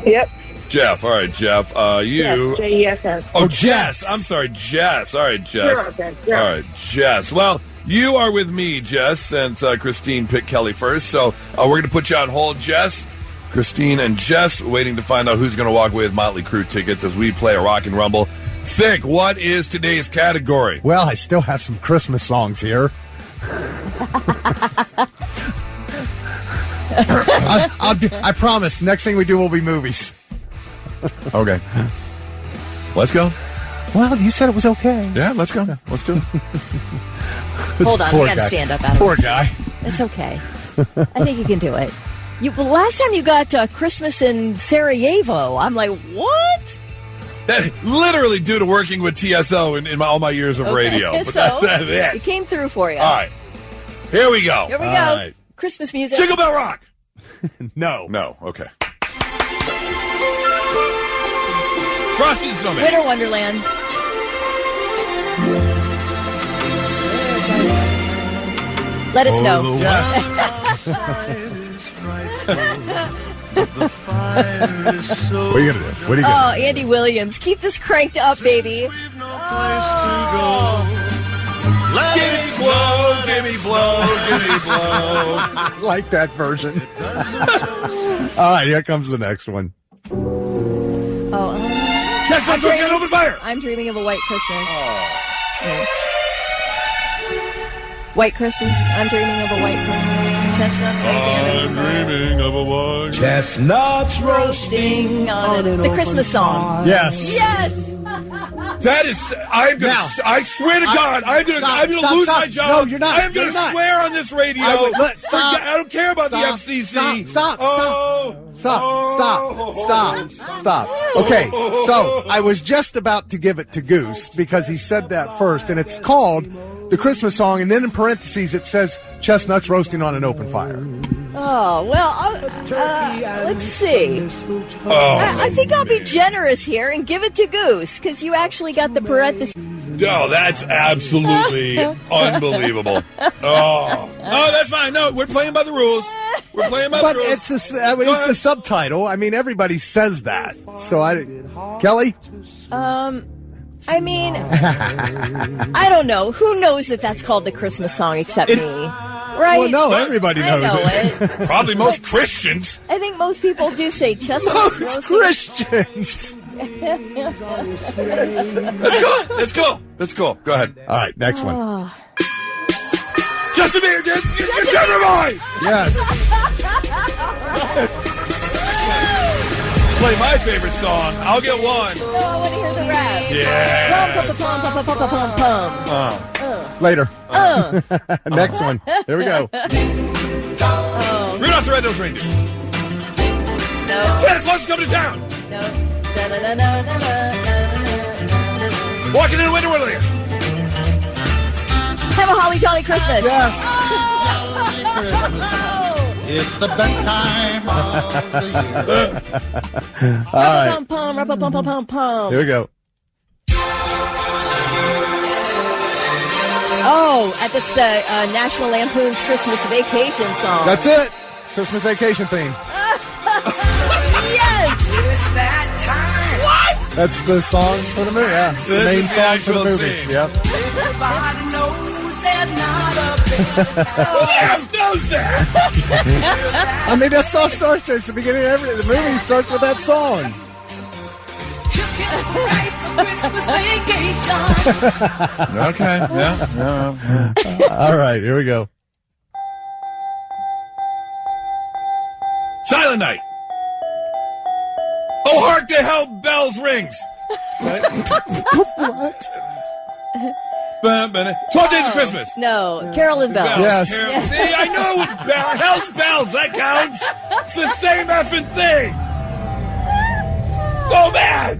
Yep. Jeff, all right, Jeff. You. J-E-S-S. Oh, Jess. I'm sorry, Jess. All right, Jess. You're okay. You're All right, Jess. Well, you are with me, Jess, since Christine picked Kelly first. So we're going to put you on hold, Jess. Christine and Jess waiting to find out who's going to walk away with Motley Crue tickets as we play a Rockin' Rumble. Thick, what is today's category? Well, I still have some Christmas songs here. I promise, next thing we do will be movies. Okay. Let's go. Well, you said it was okay. Yeah, let's go. Let's do it. Hold on, Poor we got to guy. stand up. Adam. Poor guy. It's okay. I think you can do it. Last time you got Christmas in Sarajevo, I'm like, what? That literally due to working with TSO in all my years of radio. But So, that's it. it came through for you. All right. Here we go. Here we All go. right. Christmas music. Jingle Bell Rock. No. No. Okay. Frosty the Snowman. Winter Wonderland. Let us know. What are you going to do? What are you Oh, Andy Williams. Keep this cranked up, baby. Give me blow, give me blow, give me blow. I like that version. All right, here comes the next one. Chestnuts roasting on open fire. I'm dreaming of a white Christmas. Yeah. White Christmas. I'm dreaming of a white Christmas. Chestnuts roasting. I'm dreaming of a white Chestnuts roasting on the Christmas song. Yes. Yes. That is, I swear to God, I'm gonna lose my job. No, you're not. I am gonna swear on this radio. Stop. I don't care about the FCC. Stop. Okay, so I was just about to give it to Goose because he said that first, and it's called the Christmas song, and then in parentheses it says chestnuts roasting on an open fire. Oh, well, let's see. I think I'll be generous here and give it to Goose because you actually got the parentheses. Oh, that's absolutely unbelievable. Oh, that's fine. No, we're playing by the rules. We're playing by the rules. It's the subtitle. I mean, everybody says that. So Kelly? I mean, I don't know. Who knows that that's called the Christmas song except me? Right? Well, no, everybody knows it. Probably most Christians. I think most people do say chestnuts roasting. Christians. Let's go. Go ahead. All right, next one. Justin Bieber, get your voice. Yes. Play my favorite song. I'll get one. No, I want to hear the rap. Yeah. Pum. Later. Next one. Here we go. Rudolph the Red-Nosed Reindeer. No. Santa Claus is coming to town. No. Walking in a winter wonderland. Have a holly jolly Christmas. Yes. It's the best time of the year. All right. Pum. Here we go. Oh, that's the National Lampoon's Christmas Vacation song. That's it. Christmas vacation theme. Yes. It's that time. What? That's the song for the movie. Yeah, it's the main song for the movie. Theme. Yep. Everybody knows there's not a bit. Who the F knows that? I mean, that's all starts. It's the beginning of the movie starts with that song. Okay. Yeah. All right, here we go. Silent Night. Oh, hark the hell bells rings. What? 12 Days of Christmas. No, Carol and Bells. Yes. Carol. See, I know it's Hell's Bells. That counts. It's the same effing thing. So bad.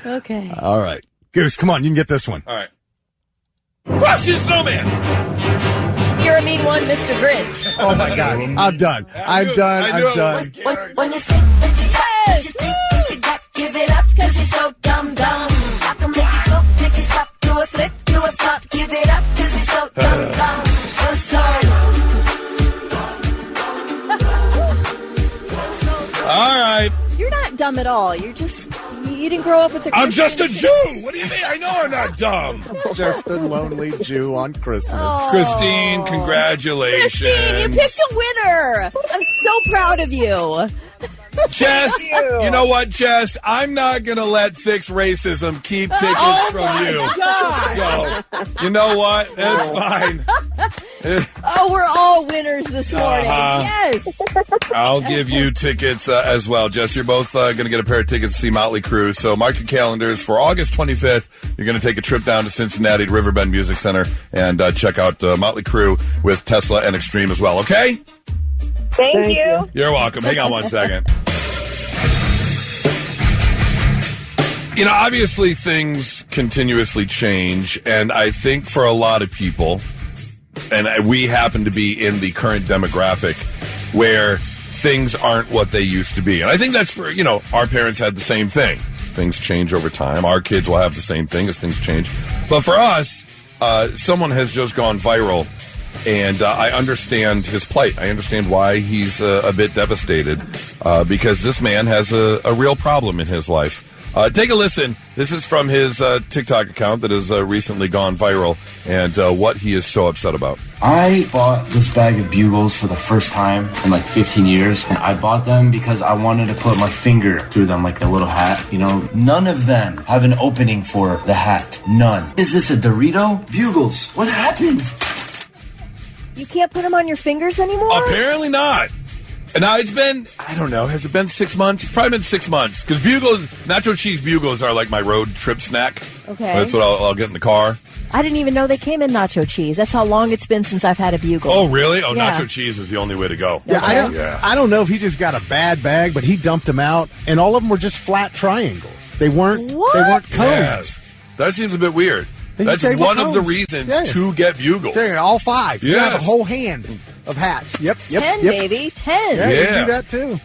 Okay. All right. Goose, come on. You can get this one. All right. Frosty the Snowman. You're a mean one, Mr. Grinch. Oh, my God. I'm done. I'm done. I'm done. When you think that you got, you think that you got, give it up, cause you're so dumb. I can make it go, make it stop, do a flip, do a flop, give it up, cause you're so dumb. You're so All right. You're not dumb at all. You're just, you didn't grow up with a I'm Christian. just a Jew. What do you mean? I know I'm not dumb. Just a lonely Jew on Christmas. Oh. Christine, congratulations. Christine, you picked a winner. I'm so proud of you. Jess, you know what, Jess? I'm not going to let fix racism keep tickets from you. God. So, you know what? It's fine. Oh, we're all winners this morning. Yes. I'll give you tickets as well. Jess, you're both going to get a pair of tickets to see Motley Crue. So mark your calendars for August 25th. You're going to take a trip down to Cincinnati to Riverbend Music Center and check out Motley Crue with Tesla and Extreme as well, okay? Thank you. You're welcome. Hang on one second. You know, obviously things continuously change, and I think for a lot of people, and we happen to be in the current demographic where things aren't what they used to be. And I think that's for, you know, our parents had the same thing. Things change over time. Our kids will have the same thing as things change. But for us, someone has just gone viral, and I understand his plight. I understand why he's a bit devastated, because this man has a real problem in his life. Take a listen. This is from his TikTok account that has recently gone viral, and what he is so upset about. I bought this bag of Bugles for the first time in like 15 years, and I bought them because I wanted to put my finger through them like a little hat. You know, none of them have an opening for the hat. None. Is this a Dorito? Bugles, what happened? You can't put them on your fingers anymore? Apparently not. And now it's been, I don't know, has it been 6 months? It's probably been 6 months. Because Bugles, nacho cheese Bugles are like my road trip snack. Okay. That's what I'll get in the car. I didn't even know they came in nacho cheese. That's how long it's been since I've had a Bugle. Oh, really? Oh, Yeah. nacho cheese is the only way to go. Yeah, I don't know if he just got a bad bag, but he dumped them out, and all of them were just flat triangles. They weren't cones. Yes. That seems a bit weird. That's They were one of the cones. reasons Yeah. to get Bugles. All five. You Yes. have a whole hand of hats. Yep. 10, baby. 10. Yeah, you can do that too.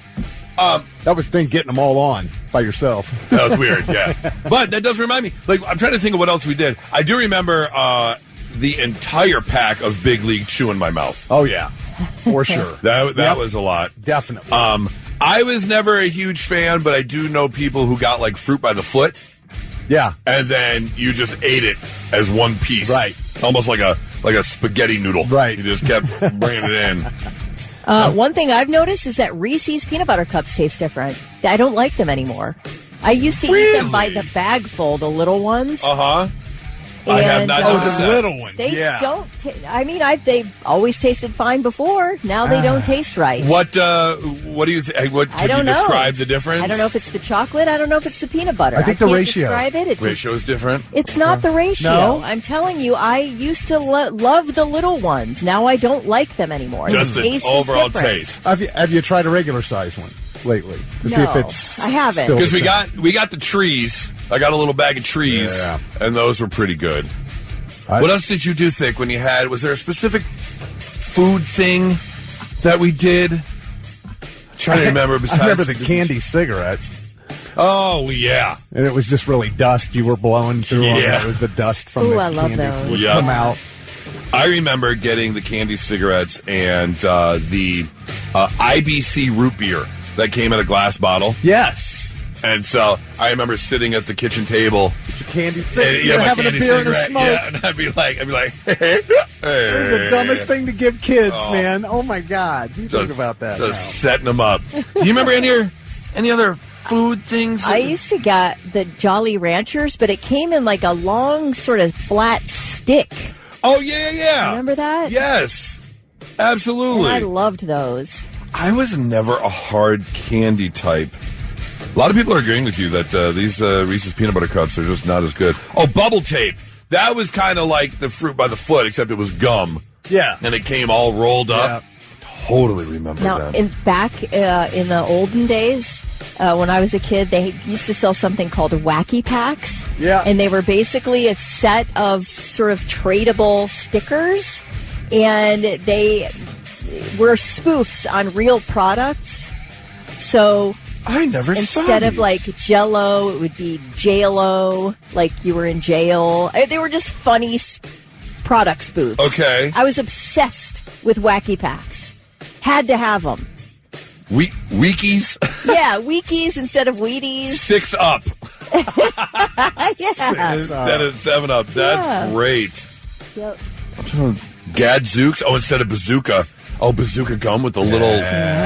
That was the thing, getting them all on by yourself. That was weird, yeah. But that does remind me, like, I'm trying to think of what else we did. I do remember the entire pack of Big League Chew in my mouth. Oh, yeah. For sure. That was a lot. Definitely. I was never a huge fan, but I do know people who got, like, fruit by the foot. Yeah. And then you just ate it as one piece. Right. Almost like a spaghetti noodle. Right. You just kept bringing it in. One thing I've noticed is that Reese's peanut butter cups taste different. I don't like them anymore. I used to eat them by the bagful, the little ones. Uh-huh. I have not noticed the that. little ones. They yeah. don't. They've always tasted fine before. Now they don't taste right. What do you think? What I could don't you know. describe the difference? I don't know if it's the chocolate. I don't know if it's the peanut butter. I think can't the ratio. Describe it. It Ratio is different. It's not the ratio. No? I'm telling you, I used to love the little ones. Now I don't like them anymore. Just the an taste overall is different. taste. Have you tried a regular size one lately to see if it's? I haven't. still Because the we same? got the trees. I got a little bag of trees, Yeah. and those were pretty good. What else did you do, Thick, when you had... Was there a specific food thing that we did? I'm trying to remember. Besides I remember the candy cigarettes. Oh, yeah. And it was just really dust you were blowing through them. Yeah. It was the dust from Ooh, the I love candy those. would Yeah. come out. I remember getting the candy cigarettes and the IBC root beer that came in a glass bottle. Yes. And so I remember sitting at the kitchen table. Candy And, cigarette. yeah, You're my having a candy beer and a cigarette. smoke. Yeah, and I'd be like, It was the dumbest thing to give kids, Oh. man. Oh my God. You think about that Just now. setting them up. Do you remember any other food things? I used to get the Jolly Ranchers, but it came in like a long sort of flat stick. Oh, yeah. Remember that? Yes. Absolutely. And I loved those. I was never a hard candy type. A lot of people are agreeing with you that these Reese's Peanut Butter Cups are just not as good. Oh, bubble tape. That was kind of like the fruit by the foot, except it was gum. Yeah. And it came all rolled up. Yeah. Totally remember that. Now, back in the olden days, when I was a kid, they used to sell something called Wacky Packs. Yeah. And they were basically a set of sort of tradable stickers, and they were spoofs on real products. So I never saw instead of these. like Jell-O, it would be J-Lo, like you were in jail. They were just funny product spoofs. Okay. I was obsessed with Wacky Packs. Had to have them. Weekies? Yeah, Weekies instead of Wheaties. 6 Up. Yeah. Instead of 7 Up. That's great. Yep. Gadzooks. Oh, instead of Bazooka. Oh, Bazooka gum with the little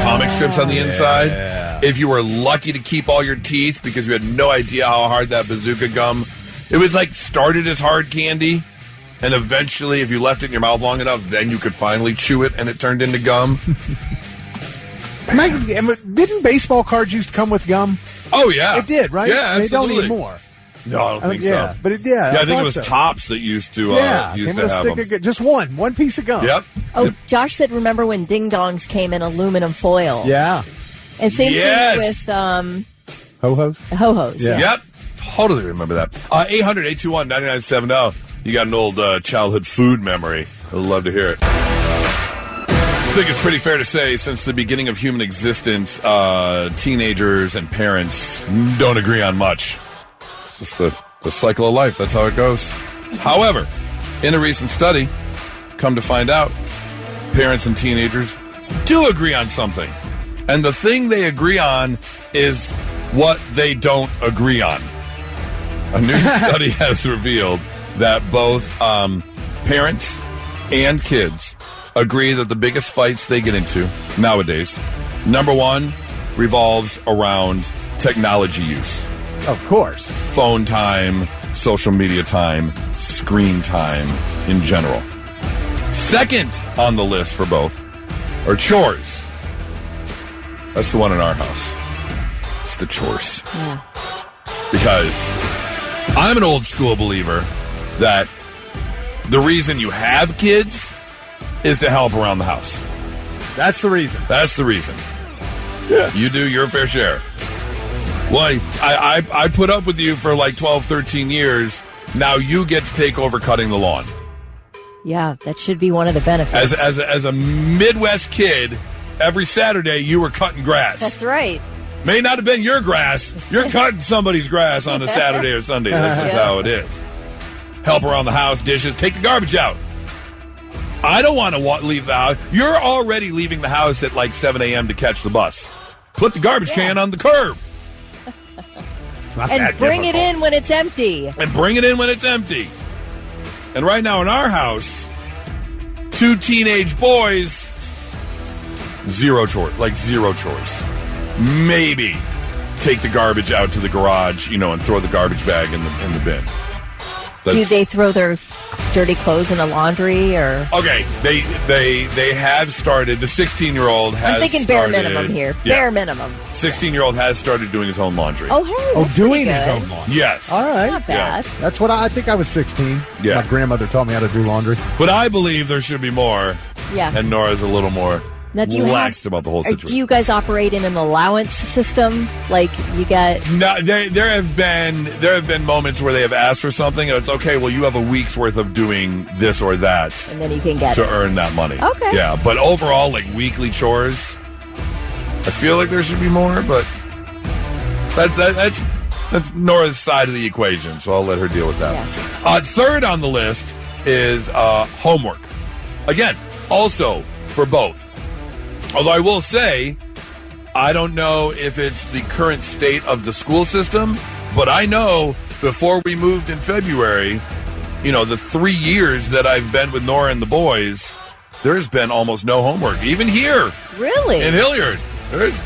comic strips on the inside. If you were lucky to keep all your teeth because you had no idea how hard that Bazooka gum. It was like started as hard candy, and eventually, if you left it in your mouth long enough, then you could finally chew it, and it turned into gum. Didn't baseball cards used to come with gum? Oh, yeah. It did, right? Yeah, absolutely. They don't anymore. No, I don't think so. But it did. Yeah, I think it was Topps that used to have them. Just one piece of gum. Yep. Oh, Josh said, remember when Ding Dongs came in aluminum foil? Yeah. And same thing with Ho-Hos? Ho-Hos. Yeah. Yep. Totally remember that. 800-821-9970. You got an old childhood food memory. I'd love to hear it. I think it's pretty fair to say, since the beginning of human existence, teenagers and parents don't agree on much. It's just the cycle of life. That's how it goes. However, in a recent study, come to find out, parents and teenagers do agree on something. And the thing they agree on is what they don't agree on. A new study has revealed that both parents and kids agree that the biggest fights they get into nowadays, number one, revolves around technology use. Of course. Phone time, social media time, screen time in general. Second on the list for both are chores. That's the one in our house. It's the chores. Yeah. Because I'm an old school believer that the reason you have kids is to help around the house. That's the reason. That's the reason. Yeah. You do your fair share. Well, I put up with you for like 12, 13 years. Now you get to take over cutting the lawn. Yeah, that should be one of the benefits. As a Midwest kid, every Saturday you were cutting grass. That's right. May not have been your grass. You're cutting somebody's grass on a Saturday or Sunday. That's just how it is. Help around the house, dishes, take the garbage out. I don't want to leave the house. You're already leaving the house at like 7 a.m. to catch the bus. Put the garbage can on the curb. It's not and that bring difficult. it in when it's empty. And bring it in when it's empty. And right now in our house, 2 teenage boys, zero chores. Maybe take the garbage out to the garage, and throw the garbage bag in the bin. Do they throw their dirty clothes in the laundry or? Okay, they have started. The 16-year-old has. I'm thinking bare minimum here. Yeah. Bare minimum. 16-year-old has started doing his own laundry. Oh, hey. That's doing pretty his good. own laundry. Yes. All right. Not bad. Yeah. That's what I think. I was 16. Yeah. My grandmother taught me how to do laundry. But I believe there should be more. Yeah. And Nora's a little more Now, do you relaxed about the whole situation. Do you guys operate in an allowance system? Like you get? No, there have been moments where they have asked for something, and it's okay. Well, you have a week's worth of doing this or that, And then you can get to it. earn that money. Okay. Yeah, but overall, like weekly chores, I feel like there should be more. But that's Nora's side of the equation, so I'll let her deal with that. Yeah. Third on the list is homework. Again, also for both. Although I will say, I don't know if it's the current state of the school system, but I know before we moved in February, the 3 years that I've been with Nora and the boys, there's been almost no homework. Even here. Really? In Hilliard. There's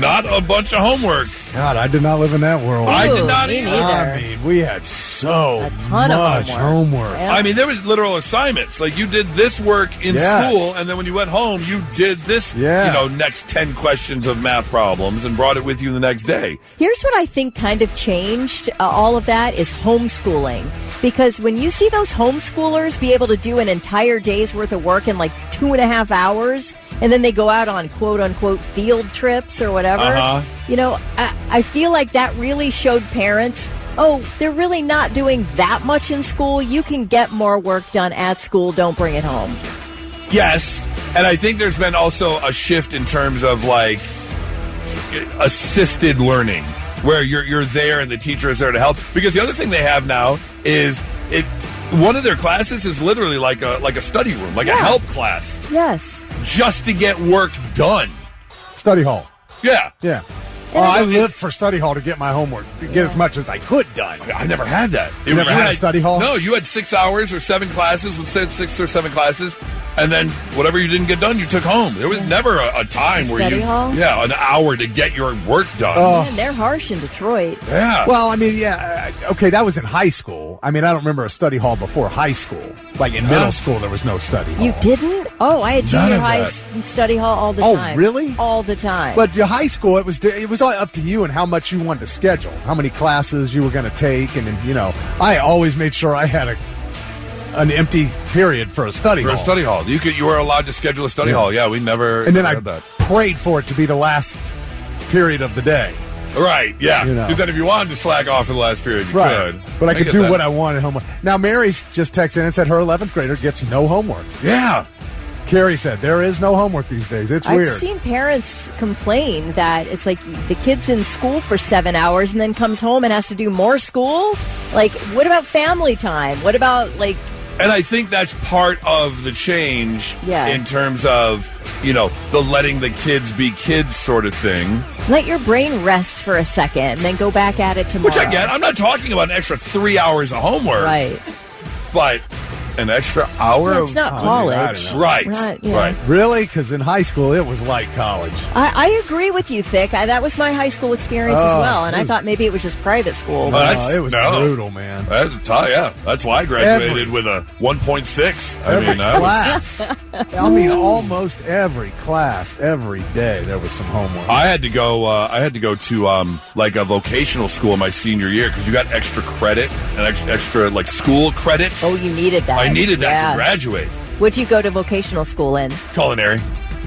not a bunch of homework. God, I did not live in that world. I did not me either. neither. I mean, we had A ton much of homework. Yeah. I mean, there was literal assignments. Like, you did this work in school, and then when you went home, you did this, next 10 questions of math problems and brought it with you the next day. Here's what I think kind of changed all of that is homeschooling. Because when you see those homeschoolers be able to do an entire day's worth of work in like 2.5 hours, and then they go out on quote-unquote field trips or whatever, I feel like that really showed parents, they're really not doing that much in school. You can get more work done at school. Don't bring it home. Yes, and I think there's been also a shift in terms of, like, assisted learning, where you're there and the teacher is there to help. Because the other thing they have now is one of their classes is literally like a study room, like a help class. Yes. Just to get work done. Study hall. Yeah. Yeah. I lived for study hall to get my homework, to get as much as I could done. I never had that. You never had a study hall? No, you had 6 hours or 7 classes, with 6 or 7 classes, and then whatever you didn't get done, you took home. There was never a time where study hall? an hour to get your work done. Man, they're harsh in Detroit. Yeah. Well, I mean, okay, that was in high school. I mean, I don't remember a study hall before high school. Like in middle school, there was no study hall. You didn't? Oh, I had junior high study hall all the time. Oh, really? All the time. But your high school, it was all up to you and how much you wanted to schedule, how many classes you were going to take, and then, I always made sure I had an empty period for a study hall. For a study hall. You were allowed to schedule a study hall. Yeah, we never And then I had that. prayed for it to be the last period of the day. Right, yeah. Because then if you wanted to slack off for the last period, you could. But I could do what I wanted homework. Now, Mary's just texted in and said her 11th grader gets no homework. Yeah. Carrie said there is no homework these days. It's weird. I've seen parents complain that it's like the kid's in school for 7 hours and then comes home and has to do more school. Like, what about family time? What about, like... And I think that's part of the change in terms of, the letting the kids be kids sort of thing. Let your brain rest for a second and then go back at it tomorrow. Which I get. I'm not talking about an extra 3 hours of homework. Right. But an extra hour Well, it's not college. Right. Not, right. Really? Because in high school, it was like college. I agree with you, Thick. That was my high school experience as well, and I thought maybe it was just private school. It was brutal, man. That's that's why I graduated with a 1.6. I mean, class. I mean, almost every class, every day, there was some homework. I had to go. To like a vocational school my senior year because you got extra credit and extra like school credits. Oh, you needed that. I needed that to graduate. What'd you go to vocational school in? Culinary.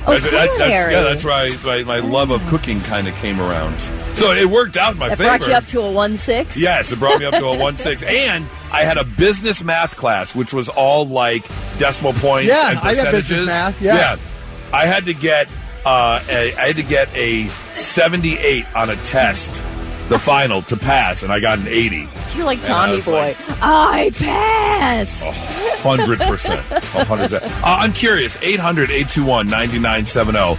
Oh, culinary. That's right. My love of cooking kind of came around. So it worked out in my favor. It brought you up to a 1.6? Yes, it brought me up to a 1.6. And I had a business math class, which was all like decimal points and percentages. I got business math. Yeah. I had to get a 78 on a test, the final, to pass, and I got an 80. You're like Tommy Boy. I passed. 100%. 100%. I'm curious. 800-821-9970.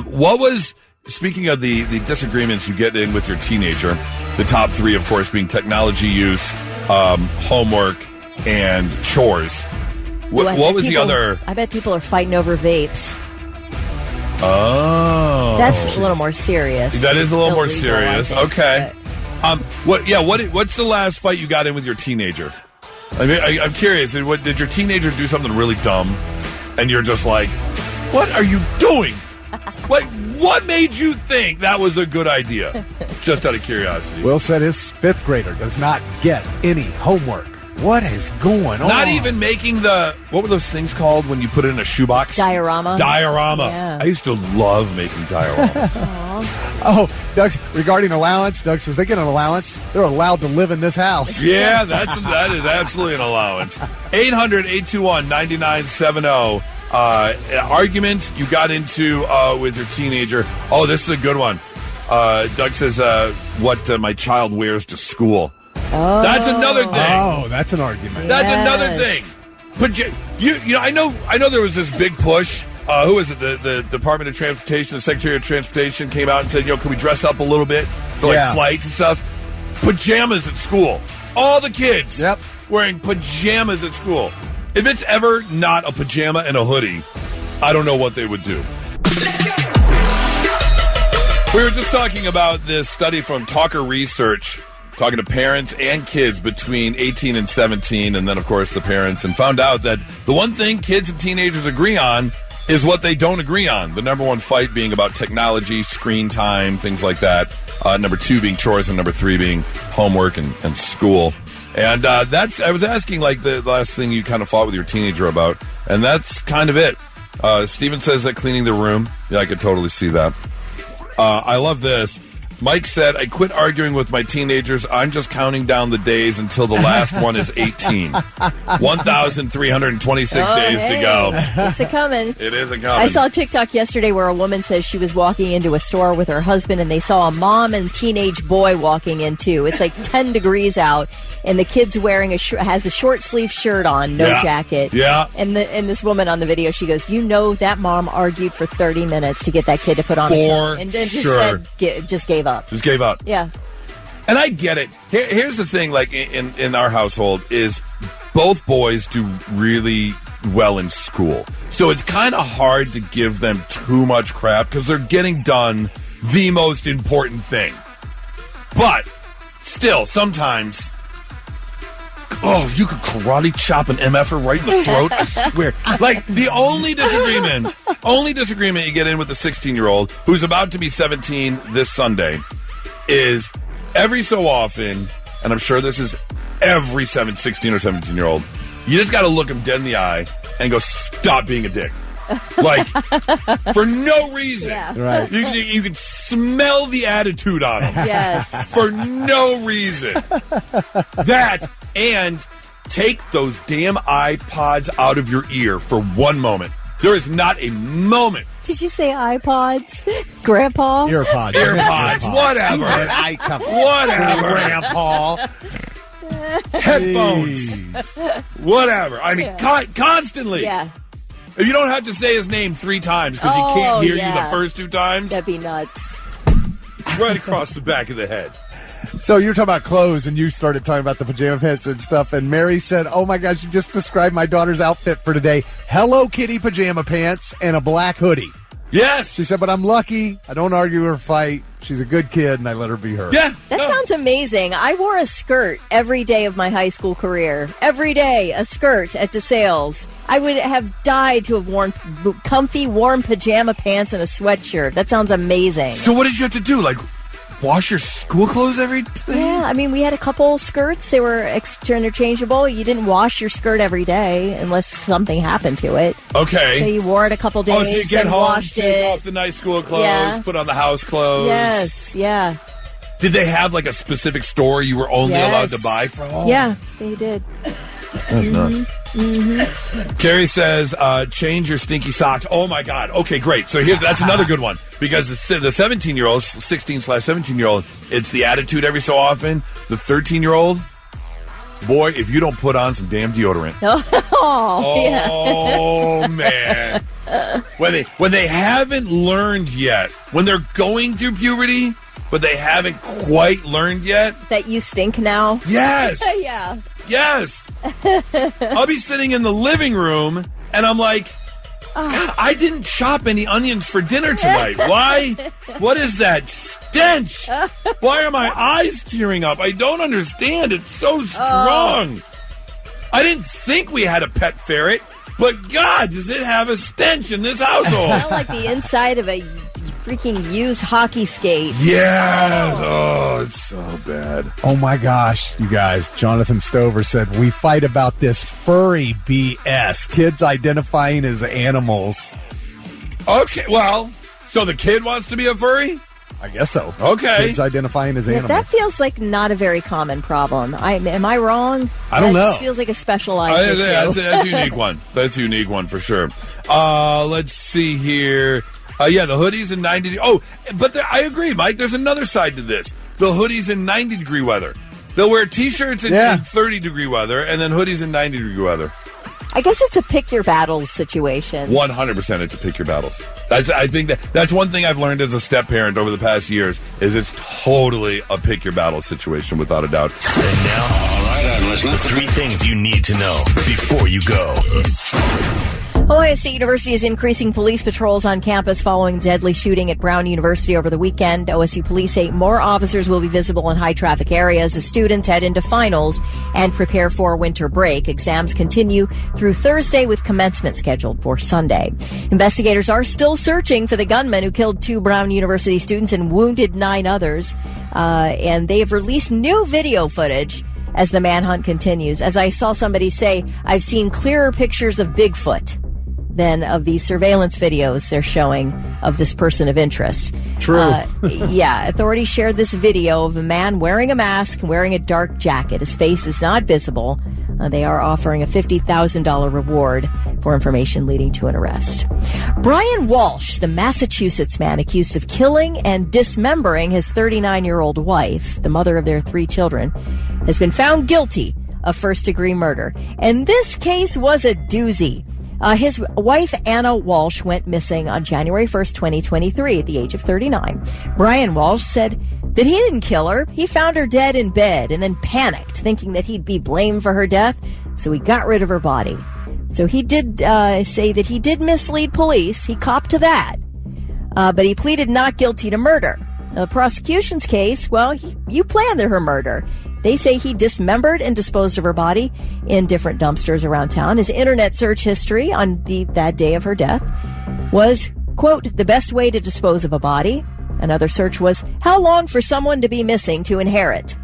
What was, speaking of the disagreements you get in with your teenager, the top 3, of course, being technology use, homework, and chores. What was the other? I bet people are fighting over vapes. Oh. That's a little more serious. That is a little more serious. Think, okay. What's the last fight you got in with your teenager? I mean, I'm curious. Did your teenager do something really dumb, and you're just like, "What are you doing? What made you think that was a good idea?" Just out of curiosity. Will said his 5th grader does not get any homework. What is going on? Not even making what were those things called when you put it in a shoebox? Diorama. Yeah. I used to love making dioramas. Oh, Doug, regarding allowance, Doug says they get an allowance. They're allowed to live in this house. Yeah, that is absolutely an allowance. 800-821-9970. Argument you got into with your teenager. Oh, this is a good one. Doug says what my child wears to school. Oh. That's another thing. Oh, that's an argument. That's another thing. But I know there was this big push. Who was it? The Department of Transportation, the Secretary of Transportation came out and said, can we dress up a little bit for flights and stuff? Pajamas at school. All the kids wearing pajamas at school. If it's ever not a pajama and a hoodie, I don't know what they would do. We were just talking about this study from Talker Research, talking to parents and kids between 18 and 17, and then, of course, the parents, and found out that the one thing kids and teenagers agree on is what they don't agree on. The number one fight being about technology, screen time, things like that. Number 2 being chores, and number 3 being homework and school. And that's, I was asking, like, the last thing you kind of fought with your teenager about, and that's kind of it. Steven says that cleaning the room. Yeah, I could totally see that. I love this. Mike said, I quit arguing with my teenagers. I'm just counting down the days until the last one is 18. 1,326 days to go. It's a-coming. It is a-coming. I saw a TikTok yesterday where a woman says she was walking into a store with her husband, and they saw a mom and teenage boy walking in, too. It's like 10 degrees out, and the kid's wearing has a short-sleeve shirt on, no jacket. Yeah. And this woman on the video, she goes, you know that mom argued for 30 minutes to get that kid to put on a coat. And then just gave up. Just gave up. Yeah. And I get it. Here's the thing, like, in our household, is both boys do really well in school. So it's kind of hard to give them too much crap because they're getting done the most important thing. But still, sometimes, you could karate chop an MFer right in the throat, I swear. Like, the only disagreement you get in with the 16-year-old, who's about to be 17 this Sunday, is every so often, and I'm sure this is every 16 or 17-year-old, you just got to look him dead in the eye and go, stop being a dick. Like, for no reason. Yeah. Right. You can smell the attitude on him. Yes. For no reason. That, and take those damn iPods out of your ear for one moment. There is not a moment. Did you say iPods? Grandpa? Earpods. Whatever. Whatever. Grandpa. Headphones. Jeez. Whatever. I mean, constantly. Yeah. If you don't have to say his name 3 times because he can't hear you the first 2 times. That'd be nuts. Right across the back of the head. So you were talking about clothes, and you started talking about the pajama pants and stuff, and Mary said, oh my gosh, you just described my daughter's outfit for today. Hello Kitty pajama pants and a black hoodie. Yes. She said, but I'm lucky. I don't argue or fight. She's a good kid, and I let her be her. Yeah. That sounds amazing. I wore a skirt every day of my high school career. Every day, a skirt at DeSales. I would have died to have worn comfy, warm pajama pants and a sweatshirt. That sounds amazing. So what did you have to do? Like, wash your school clothes every day? Yeah, I mean, we had a couple skirts. They were interchangeable. You didn't wash your skirt every day unless something happened to it. Okay. So you wore it a couple days, so you get then home, washed take it. off the nice school clothes, put on the house clothes. Yes, yeah. Did they have, like, a specific store you were only allowed to buy from? Yeah, they did. That's nuts. Carrie says, change your stinky socks. Oh, my God. Okay, great. So that's another good one. Because the 17-year-old, 16/17-year-old, it's the attitude every so often. The 13-year-old, boy, if you don't put on some damn deodorant. Oh, man. When they haven't learned yet, when they're going through puberty, but they haven't quite learned yet. That you stink now? Yes. Yeah. Yes. I'll be sitting in the living room, and I'm like, God, I didn't chop any onions for dinner tonight. Why? What is that stench? Why are my eyes tearing up? I don't understand. It's so strong. I didn't think we had a pet ferret, but God, does it have a stench in this household? It smelled like the inside of a freaking used hockey skate. Yes. Oh, it's so bad. Oh my gosh, you guys. Jonathan Stover said, we fight about this furry BS. Kids identifying as animals. Okay, well, so the kid wants to be a furry? I guess so. Okay. Kids identifying as animals. That feels like not a very common problem. Am I wrong? I don't know. It feels like a specialized issue. That's a unique one. That's a unique one for sure. Let's see here. The hoodies in 90. Oh, but I agree, Mike. There's another side to this. The hoodies in 90-degree weather. They'll wear T-shirts in 30-degree weather, and then hoodies in 90-degree weather. I guess it's a pick your battles situation. 100% it's a pick your battles. I think that's one thing I've learned as a step-parent over the past years, is it's totally a pick your battles situation, without a doubt. And now, all right, I'm listening. 3 things you need to know before you go. Ohio State University is increasing police patrols on campus following deadly shooting at Brown University over the weekend. OSU police say more officers will be visible in high-traffic areas as students head into finals and prepare for winter break. Exams continue through Thursday with commencement scheduled for Sunday. Investigators are still searching for the gunman who killed 2 Brown University students and wounded 9 others. And they have released new video footage as the manhunt continues. As I saw somebody say, I've seen clearer pictures of Bigfoot than of these surveillance videos they're showing of this person of interest. True. Yeah, authorities shared this video of a man wearing a mask, wearing a dark jacket. His face is not visible. They are offering a $50,000 reward for information leading to an arrest. Brian Walsh, the Massachusetts man accused of killing and dismembering his 39-year-old wife, the mother of their 3 children, has been found guilty of first-degree murder. And this case was a doozy. His wife, Anna Walsh, went missing on January 1st, 2023 at the age of 39. Brian Walsh said that he didn't kill her. He found her dead in bed and then panicked, thinking that he'd be blamed for her death, so he got rid of her body. So he did say that he did mislead police. He copped to that. But he pleaded not guilty to murder. Now, the prosecution's case, well, you planned her murder. They say he dismembered and disposed of her body in different dumpsters around town. His internet search history on that day of her death was, quote, the best way to dispose of a body. Another search was, how long for someone to be missing to inherit?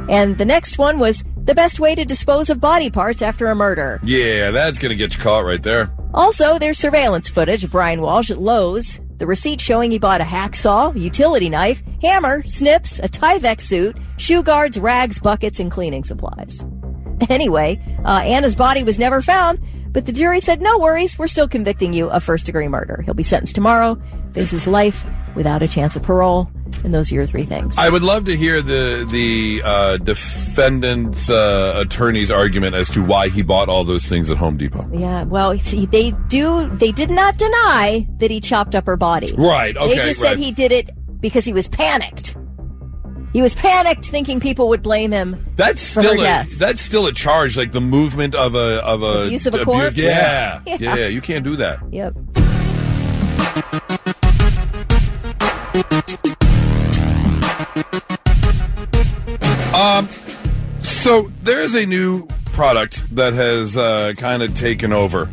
And the next one was, the best way to dispose of body parts after a murder. Yeah, that's going to get you caught right there. Also, there's surveillance footage of Brian Walsh at Lowe's. The receipt showing he bought a hacksaw, utility knife, hammer, snips, a Tyvek suit, shoe guards, rags, buckets, and cleaning supplies. Anyway, Anna's body was never found, but the jury said, no worries, we're still convicting you of first-degree murder. He'll be sentenced tomorrow, faces life without a chance of parole, and those are your 3 things. I would love to hear the defendant's attorney's argument as to why he bought all those things at Home Depot. Yeah, well, see, they did not deny that he chopped up her body. Right, okay. They just said he did it because he was panicked. He was panicked, thinking people would blame him for her death. That's still a charge, like the movement of a abuse of a corpse. Yeah, you can't do that. Yep. So there is a new product that has kind of taken over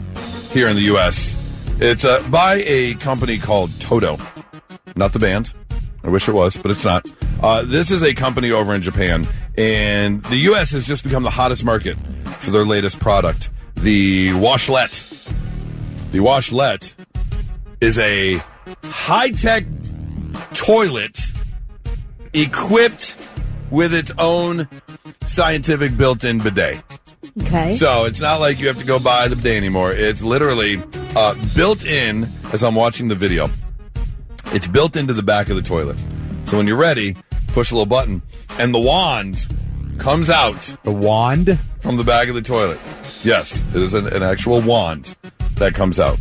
here in the U.S. It's by a company called Toto, not the band. I wish it was, but it's not. This is a company over in Japan, and the U.S. has just become the hottest market for their latest product, the Washlet. The Washlet is a high-tech toilet equipped with its own scientific built-in bidet. Okay. So it's not like you have to go buy the bidet anymore. It's literally built in, as I'm watching the video, it's built into the back of the toilet. So when you're ready, push a little button, and the wand comes out. The wand? From the back of the toilet. Yes, it is an actual wand that comes out.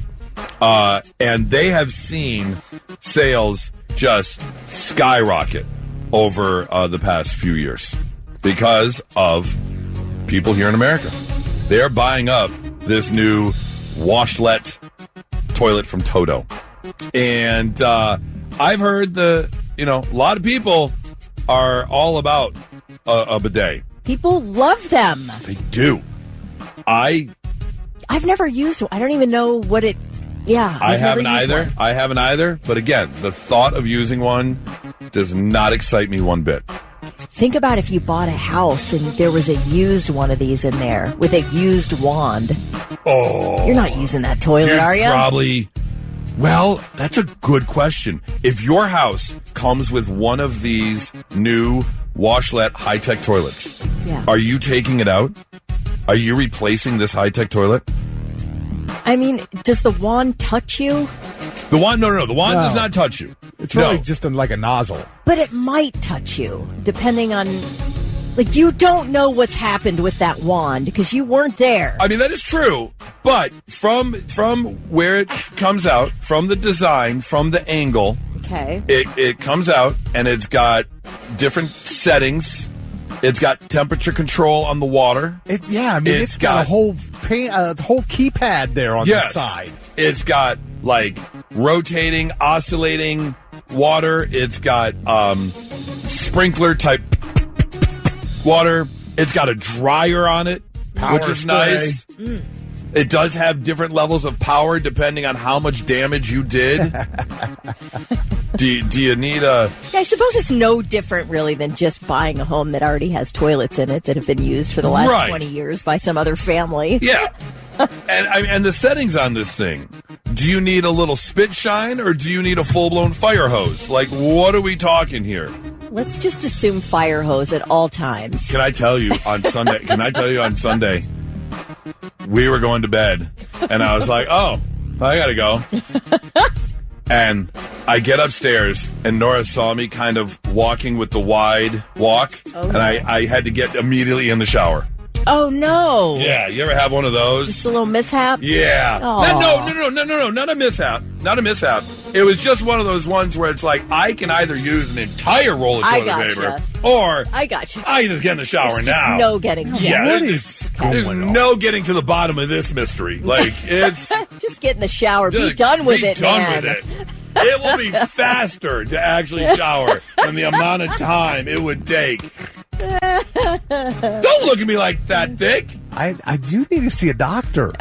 And they have seen sales just skyrocket over the past few years because of people here in America. They are buying up this new Washlet toilet from Toto. And I've heard a lot of people are all about a bidet. People love them. They do. I've never used one. I don't even know what it... Yeah, I haven't either. But again, the thought of using one does not excite me one bit. Think about if you bought a house and there was a used one of these in there with a used wand. Oh. You're not using that toilet, are you? Probably. Well, that's a good question. If your house comes with one of these new Washlet high-tech toilets, Are you taking it out? Are you replacing this high-tech toilet? I mean, does the wand touch you? The wand, no. The wand does not touch you. It's really just like a nozzle. But it might touch you, depending on... Like, you don't know what's happened with that wand because you weren't there. I mean, that is true. But from where it comes out, from the design, from the angle, okay, it comes out and it's got different settings It's got temperature control on the water. It's got a whole keypad there on the side. It's got like rotating, oscillating water. It's got sprinkler type water. It's got a dryer on it, which is nice. It does have different levels of power depending on how much damage you did. Do you need a... I suppose it's no different, really, than just buying a home that already has toilets in it that have been used for the last 20 years by some other family. Yeah. And the settings on this thing, do you need a little spit shine or do you need a full-blown fire hose? Like, what are we talking here? Let's just assume fire hose at all times. Can I tell you on Sunday, we were going to bed, and I was like, oh, I gotta go. And I get upstairs, and Nora saw me kind of walking with the wide walk, and I had to get immediately in the shower. Oh, no. Yeah, you ever have one of those? Just a little mishap? Yeah. No, not a mishap. Not a mishap. It was just one of those ones where it's like, I can either use an entire roll of toilet paper, or I can just get in the shower now. No getting. There's no getting to the bottom of this mystery. Like, it's... just get in the shower. Be done with it, man. It will be faster to actually shower than the amount of time it would take. Don't look at me like that, Thick. I do need to see a doctor.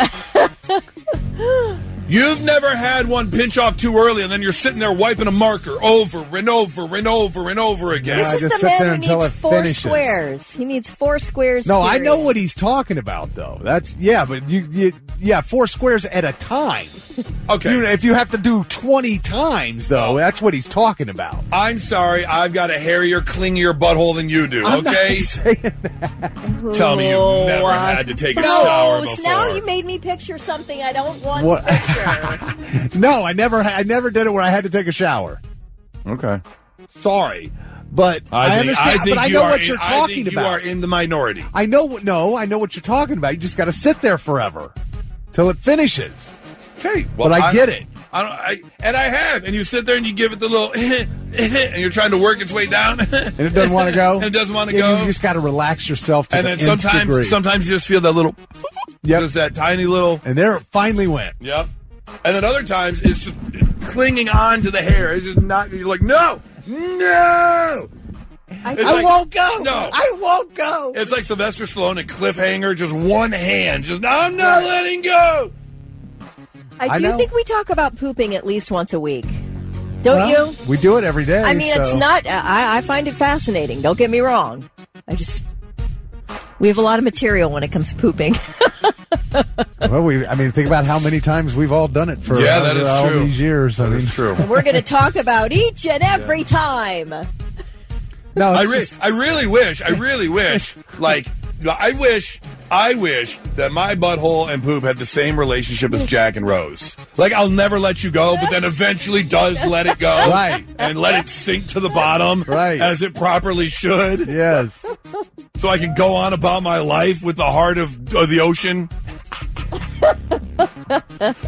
You've never had one pinch off too early, and then you're sitting there wiping a marker over and over and over and over again. This is the man who needs 4 squares. He needs 4 squares. No, period. I know what he's talking about, though. But 4 squares at a time. Okay. If you have to do 20 times, though, that's what he's talking about. I'm sorry, I've got a hairier, clingier butthole than you do, I'm not okay? saying that. Tell me you've never had to take a shower before. Now you made me picture something I don't want to picture. No, I never did it where I had to take a shower. Okay. Sorry. But I understand. But I know what you're talking about. You are in the minority. I know what you're talking about. You just got to sit there forever till it finishes. Okay, well, but I get it. I have, and you sit there and you give it the little, and you're trying to work its way down, and it doesn't want to go. And it doesn't want to go. You just got to relax yourself. To and then sometimes you just feel that little, just that tiny little, and there it finally went. Yep. And then other times it's just clinging on to the hair. It's just not. You're like, no. I won't go. No, I won't go. It's like Sylvester Stallone at Cliffhanger, just one hand, I'm not letting go. I do think we talk about pooping at least once a week. Don't you? We do it every day. I mean, it's not... I find it fascinating. Don't get me wrong. We have a lot of material when it comes to pooping. Well, think about how many times we've all done it for that is all true. These years. That is true. And we're going to talk about each and every time. No, I really wish, like, I wish that my butthole and poop had the same relationship as Jack and Rose. Like, I'll never let you go, but then eventually does let it go. Right. And let it sink to the bottom. Right. As it properly should. Yes. So I can go on about my life with the heart of the ocean.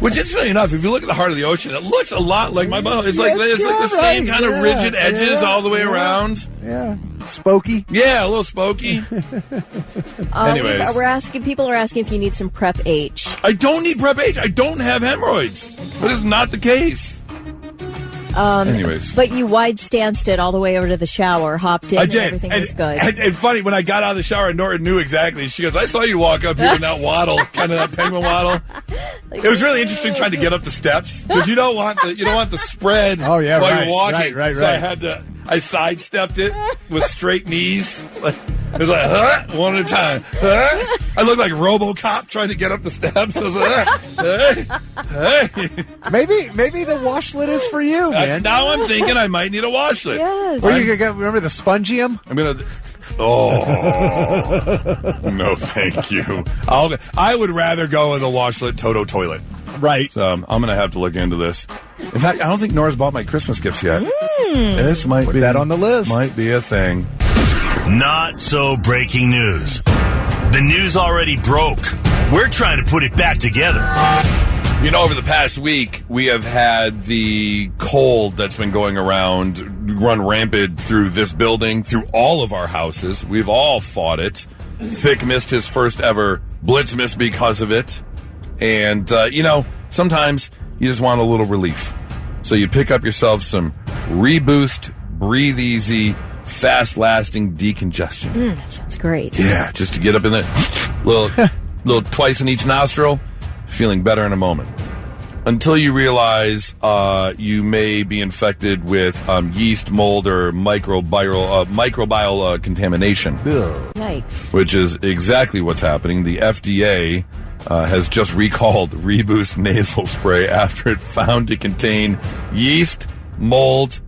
Which, interestingly enough, if you look at the heart of the ocean, it looks a lot like my butthole. It's like the same kind of rigid edges all the way around. Yeah. Spooky? Yeah, a little spooky. Anyways. People are asking if you need some Prep H. I don't need Prep H. I don't have hemorrhoids. That is not the case. Anyways. But you wide-stanced it all the way over to the shower, hopped in, I did. Everything was good. And funny, when I got out of the shower, Nora knew exactly. She goes, I saw you walk up here in that waddle, kind of that penguin waddle. It was really interesting trying to get up the steps, because you don't want the spread while you're walking. Right. So I sidestepped it with straight knees. It was like, one at a time. I looked like RoboCop trying to get up the steps. I was like, hey. Maybe the washlet is for you, man. Now I'm thinking I might need a washlet. Yes. Or you could get, remember the Spongium? I'm going to... Oh. No, thank you. I would rather go with a Washlet Toto toilet. Right. So I'm going to have to look into this. In fact, I don't think Nora's bought my Christmas gifts yet. This might be that on the list. Might be a thing. Not so breaking news. The news already broke. We're trying to put it back together. You know, over the past week, we have had the cold that's been going around run rampant through this building, through all of our houses. We've all fought it. Thick missed his first ever Blitz miss because of it. And, sometimes you just want a little relief. So you pick up yourself some Reboost, Breathe Easy, fast-lasting decongestion. That sounds great. Yeah, just to get up in the little twice in each nostril, feeling better in a moment. Until you realize you may be infected with yeast, mold, or microbial contamination. Yikes. Which is exactly what's happening. The FDA has just recalled Reboost nasal spray after it found to contain yeast, mold,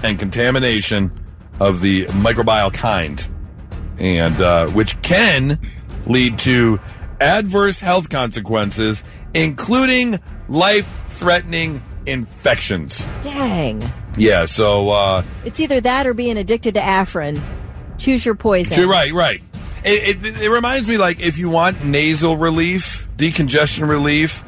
and contamination of the microbial kind, and which can lead to adverse health consequences, including life-threatening infections. Dang. Yeah, so it's either that or being addicted to Afrin. Choose your poison. Right. It reminds me, like, if you want nasal relief, decongestion relief,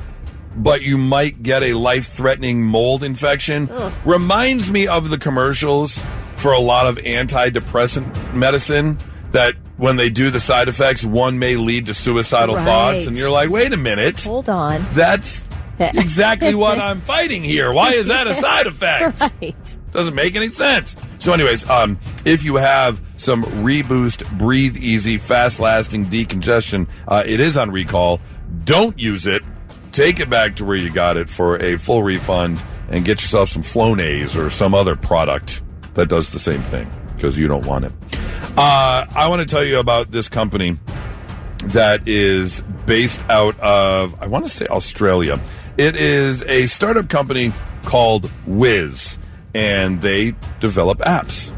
but you might get a life-threatening mold infection, reminds me of the commercials for a lot of antidepressant medicine that when they do the side effects, one may lead to suicidal thoughts. And you're like, wait a minute. Hold on. That's exactly what I'm fighting here. Why is that a side effect? Right. Doesn't make any sense. So anyways, if you have some Reboost, Breathe Easy, fast-lasting decongestion, it is on recall. Don't use it. Take it back to where you got it for a full refund and get yourself some Flonase or some other product that does the same thing, because you don't want it. I want to tell you about this company that is based out of, I want to say, Australia. It is a startup company called Wiz, and they develop apps.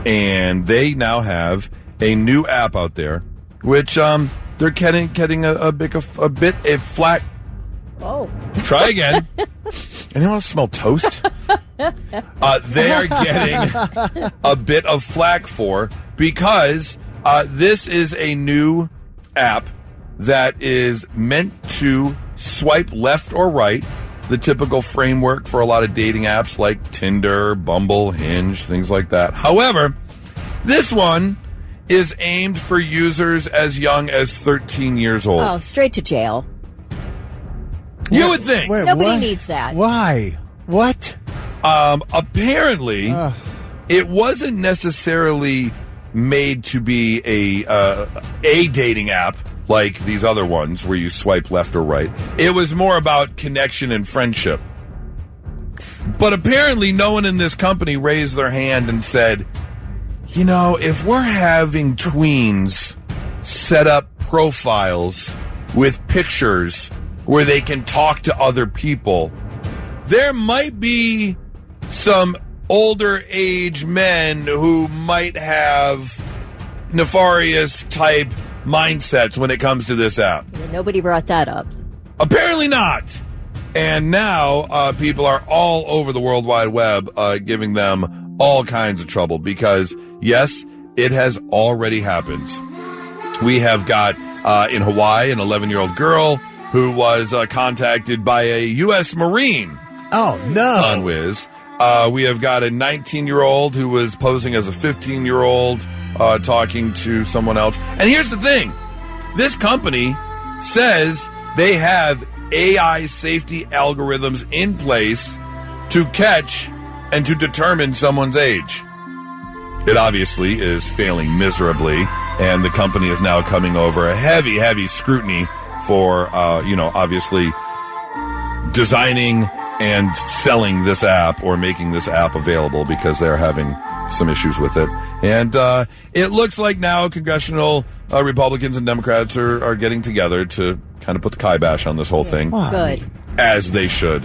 And they now have a new app out there, which they're getting a bit of flack. Oh. Try again. Anyone smell toast? They are getting a bit of flack for, because this is a new app that is meant to swipe left or right, the typical framework for a lot of dating apps like Tinder, Bumble, Hinge, things like that. However, this one is aimed for users as young as 13 years old. Oh, straight to jail. You would think. Wait, Nobody what? needs that. Why? What? Apparently, it wasn't necessarily made to be a dating app like these other ones where you swipe left or right. It was more about connection and friendship. But apparently no one in this company raised their hand and said, you know, if we're having tweens set up profiles with pictures where they can talk to other people, there might be some older age men who might have nefarious type mindsets when it comes to this app. Nobody brought that up. Apparently not. And now people are all over the World Wide Web giving them all kinds of trouble because, yes, it has already happened. We have got in Hawaii an 11-year-old girl who was contacted by a U.S. Marine. Oh, no. On Wiz. We have got a 19-year-old who was posing as a 15-year-old talking to someone else. And here's the thing. This company says they have AI safety algorithms in place to catch and to determine someone's age. It obviously is failing miserably, and the company is now coming over a heavy, heavy scrutiny for, obviously designing and selling this app or making this app available because they're having some issues with it. And it looks like now congressional Republicans and Democrats are getting together to kind of put the kibosh on this whole thing. Good. As they should.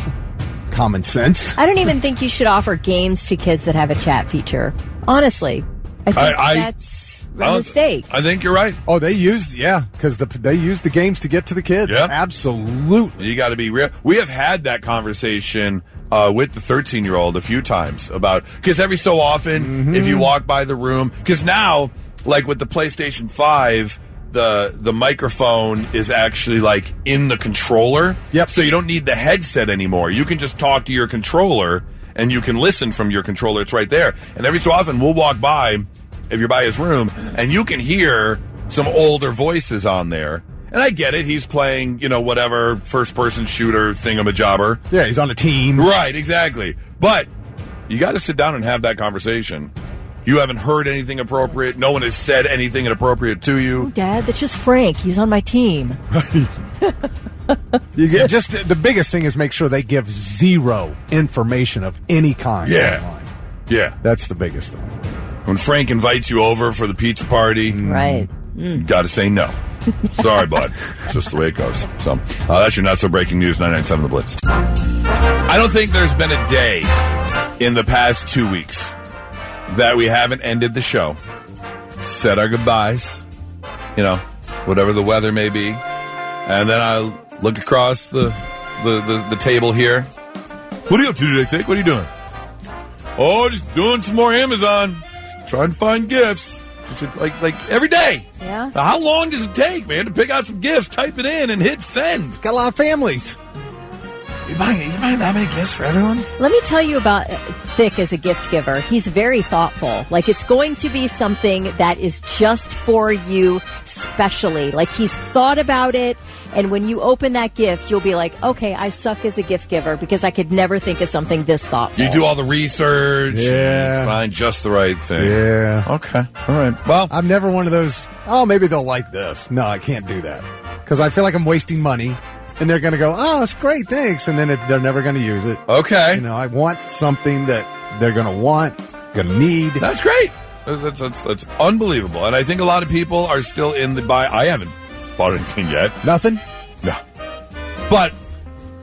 Common sense. I don't even think you should offer games to kids that have a chat feature. Honestly. I think that's a mistake. I think you're right. Oh, they used, because they used the games to get to the kids. Yep. Absolutely. You got to be real. We have had that conversation with the 13-year-old a few times about, because every so often, if you walk by the room, because now, like with the PlayStation 5, the microphone is actually like in the controller. Yep. So you don't need the headset anymore. You can just talk to your controller and you can listen from your controller. It's right there. And every so often we'll walk by, if you're by his room, and you can hear some older voices on there. And I get it. He's playing, whatever first-person shooter thingamajobber. Yeah, he's on a team. Right, exactly. But you got to sit down and have that conversation. You haven't heard anything appropriate. No one has said anything inappropriate to you. Oh, Dad, that's just Frank. He's on my team. You get the biggest thing is make sure they give zero information of any kind. Online. Yeah. That's the biggest thing. When Frank invites you over for the pizza party, right? You got to say no. Sorry, bud. It's just the way it goes. So that's your not so breaking news. 99.7 The Blitz. I don't think there's been a day in the past 2 weeks that we haven't ended the show, said our goodbyes, whatever the weather may be, and then I look across the table here. What are you up to today, Thick? What are you doing? Oh, just doing some more Amazon, just trying to find gifts, just like every day. Yeah. Now, how long does it take, man, to pick out some gifts, type it in, and hit send? Got a lot of families. You buying that many gifts for everyone? Let me tell you about Thick as a gift giver. He's very thoughtful. Like, it's going to be something that is just for you specially. Like, he's thought about it, and when you open that gift, you'll be like, okay, I suck as a gift giver because I could never think of something this thoughtful. You do all the research. Yeah. And find just the right thing. Yeah. Okay. All right. Well, I'm never one of those, maybe they'll like this. No, I can't do that. Because I feel like I'm wasting money. And they're going to go, oh, it's great, thanks. And then they're never going to use it. Okay. I want something that they're going to want, going to need. That's great. That's unbelievable. And I think a lot of people are still in the buy. I haven't bought anything yet. Nothing? No. But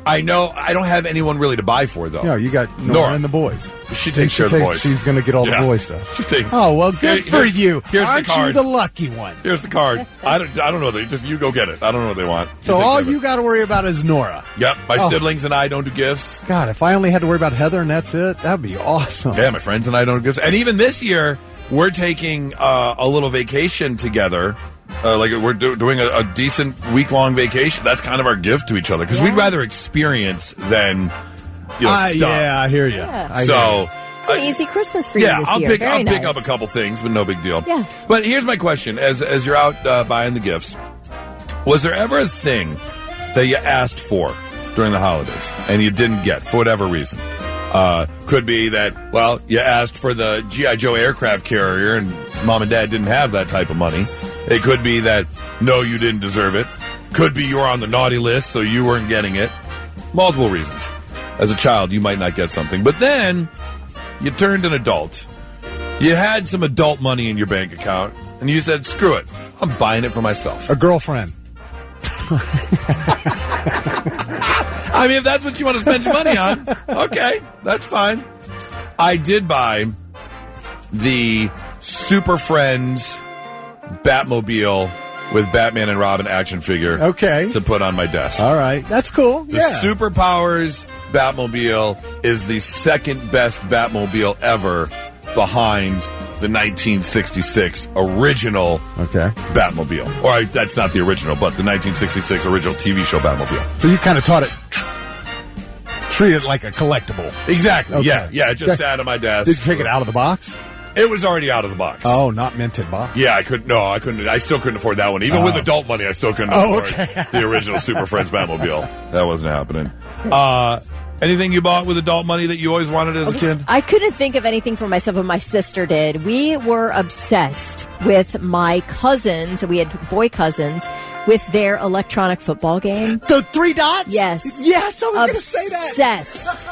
I know I don't have anyone really to buy for, though. No, you got Nora and the boys. She takes care of the boys. She's going to get all the boy stuff. Oh, well, good for you. Here's Aren't the card. you the lucky one? Here's the card. I don't know. Just you go get it. I don't know what they want. So all you got to worry about is Nora. Yep. My siblings and I don't do gifts. God, if I only had to worry about Heather and that's it, that'd be awesome. Yeah, my friends and I don't do gifts. And even this year, we're taking a little vacation together. We're doing a decent week-long vacation. That's kind of our gift to each other because we'd rather experience than stuff. Yeah, I hear you. Yeah. It's an easy Christmas for you this year. I'll pick up a couple things, but no big deal. Yeah. But here's my question: as you're out buying the gifts, was there ever a thing that you asked for during the holidays and you didn't get for whatever reason? Could be that, you asked for the G.I. Joe aircraft carrier and mom and dad didn't have that type of money. It could be that, no, you didn't deserve it. Could be you were on the naughty list, so you weren't getting it. Multiple reasons. As a child, you might not get something. But then, you turned an adult. You had some adult money in your bank account, and you said, screw it. I'm buying it for myself. A girlfriend. I mean, if that's what you want to spend your money on, okay, that's fine. I did buy the Super Friends Batmobile with Batman and Robin action figure to put on my desk. All right. That's cool. The Superpowers Batmobile is the second best Batmobile ever behind the 1966 original Batmobile. Or that's not the original, but the 1966 original TV show Batmobile. So you kind of taught it, treat it like a collectible. Exactly. Okay. Yeah, it just sat on my desk. Did you take it out of the box? It was already out of the box. Oh, not minted box. Yeah, I couldn't. I still couldn't afford that one. Even with adult money, I still couldn't afford the original Super Friends Batmobile. That wasn't happening. Anything you bought with adult money that you always wanted as a kid? I couldn't think of anything for myself, but my sister did. We were obsessed with my cousins. We had boy cousins with their electronic football game. The 3 dots? Yes. Yes, I was going to say that. Obsessed.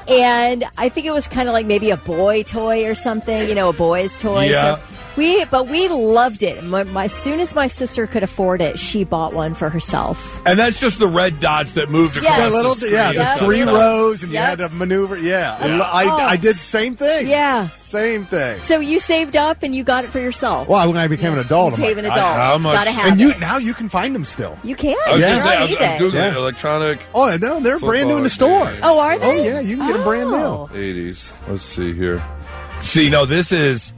And I think it was kind of like maybe a boy toy or something, a boy's toy. Yeah. So we loved it. As soon as my sister could afford it, she bought one for herself. And that's just the red dots that moved across the screen. Yeah, there's 3 rows, and you had to maneuver. Yeah. I did the same thing. Yeah. Same thing. So you saved up and you got it for yourself. Well, when I became an adult, became an adult. How much? Gotta have and it. now you can find them still. You can. I was They're going on to say, eBay. I'm Googling electronic. Oh, no, they're brand new in the store. Game. Oh, are they? Oh, yeah, you can get them brand new. 80s. Let's see here. See, no, this is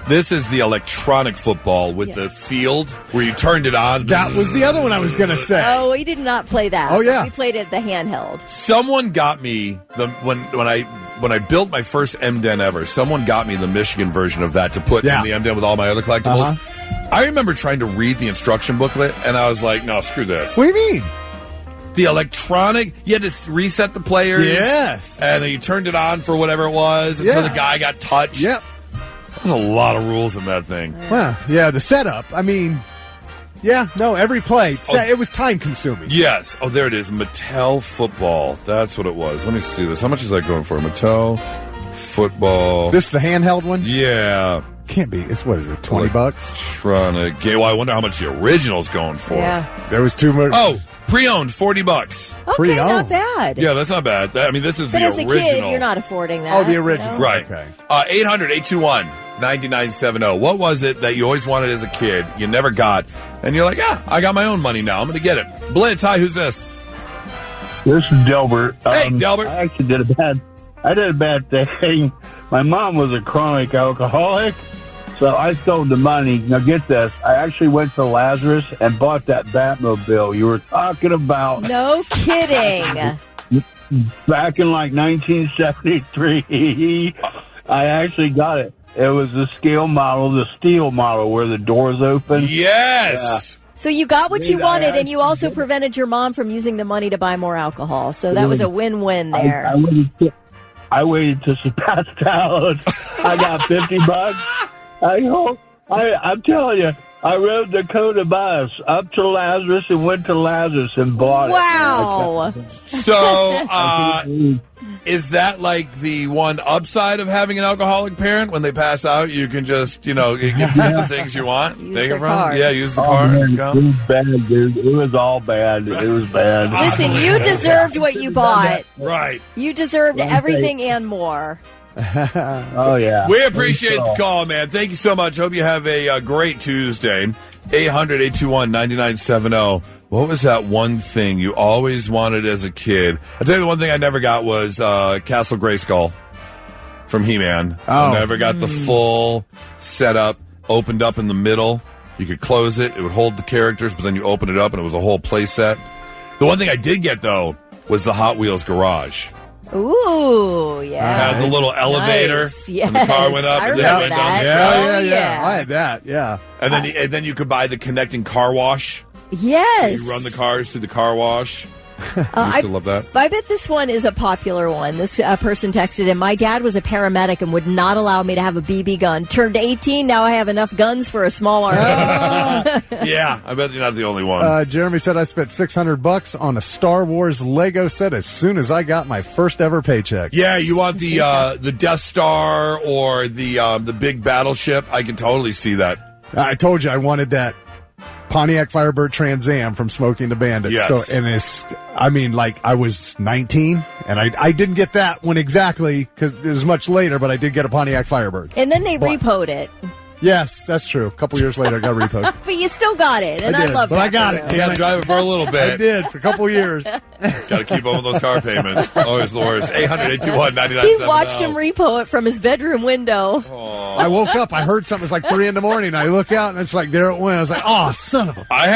This is the electronic football with the field where you turned it on. That was the other one I was going to say. Oh, we did not play that. Oh, yeah. We played it the handheld. Someone got me when I built my first M-Den ever. Someone got me the Michigan version of that to put in the M-Den with all my other collectibles. Uh-huh. I remember trying to read the instruction booklet, and I was like, no, screw this. What do you mean? The electronic, you had to reset the players. Yes. And then you turned it on for whatever it was until the guy got touched. Yep. There's a lot of rules in that thing. Well, yeah, the setup. I mean, every play. It was time consuming. Yes. Oh, there it is. Mattel football. That's what it was. Let me see this. How much is that going for? Mattel football. This the handheld one? Yeah. Can't be. It's what is it? $20? Electronic game. Well, I wonder how much the original's going for. Yeah. There was too much. Oh, pre-owned, $40. Okay, Pre-owned. not bad. Yeah, that's not bad. This is But the as original. a kid, you're not affording that. Oh, the original. Right. Okay. 800-821-9970. What was it that you always wanted as a kid, you never got, and you're like, I got my own money now. I'm going to get it. Blitz, hi, who's this? This is Delbert. Hey, Delbert. I actually did a bad thing. My mom was a chronic alcoholic, so I stole the money. Now get this. I actually went to Lazarus and bought that Batmobile you were talking about. No kidding. Back in like 1973, I actually got it. It was the steel model where the doors open. Yes. Yeah. So you got what you wanted, and you also prevented your mom from using the money to buy more alcohol. So that was a win-win there. I waited till she passed out. I got $50. I'm telling you, I rode the Dakota bus up to Lazarus and went to Lazarus and bought Wow. it. So, is that like the one upside of having an alcoholic parent? When they pass out, you can just, get the things you want. Take it from them. Yeah, use the car. Man, it was bad, dude. It was all bad. It was bad. Listen, you deserved what you bought. Right. You deserved everything and more. Oh, yeah. We appreciate the call, man. Thank you so much. Hope you have a great Tuesday. 800-821-9970. What was that one thing you always wanted as a kid? I'll tell you the one thing I never got was Castle Grayskull from He-Man. I never got the full setup, opened up in the middle. You could close it. It would hold the characters, but then you open it up, and it was a whole play set. The one thing I did get, though, was the Hot Wheels garage. Ooh, yeah. Had the little elevator. Nice. Yes. And the car went up. I and remember then it went that. down. Yeah. I had that, yeah. And then you could buy the connecting car wash. Yes. So you run the cars through the car wash. I used to love that. I bet this one is a popular one. This person texted in, my dad was a paramedic and would not allow me to have a BB gun. Turned 18, now I have enough guns for a small army. Yeah, I bet you're not the only one. Jeremy said I spent $600 on a Star Wars Lego set as soon as I got my first ever paycheck. Yeah, you want the Death Star or the big battleship? I can totally see that. I told you I wanted that Pontiac Firebird Trans Am from Smoking the Bandit. Yes. So, and I was 19, and I didn't get that one exactly because it was much later, but I did get a Pontiac Firebird. And then they repoed it. Yes, that's true. A couple years later, I got repoed. But you still got it, and I love that. But I got it. You had to drive it for a little bit. I did, for a couple years. Got to keep up with those car payments. Always the worst. 800-821-9970. He watched him repo it from his bedroom window. I woke up, I heard something. It was like 3 a.m. I look out, and it's like, there it went. I was like, oh, son of a... I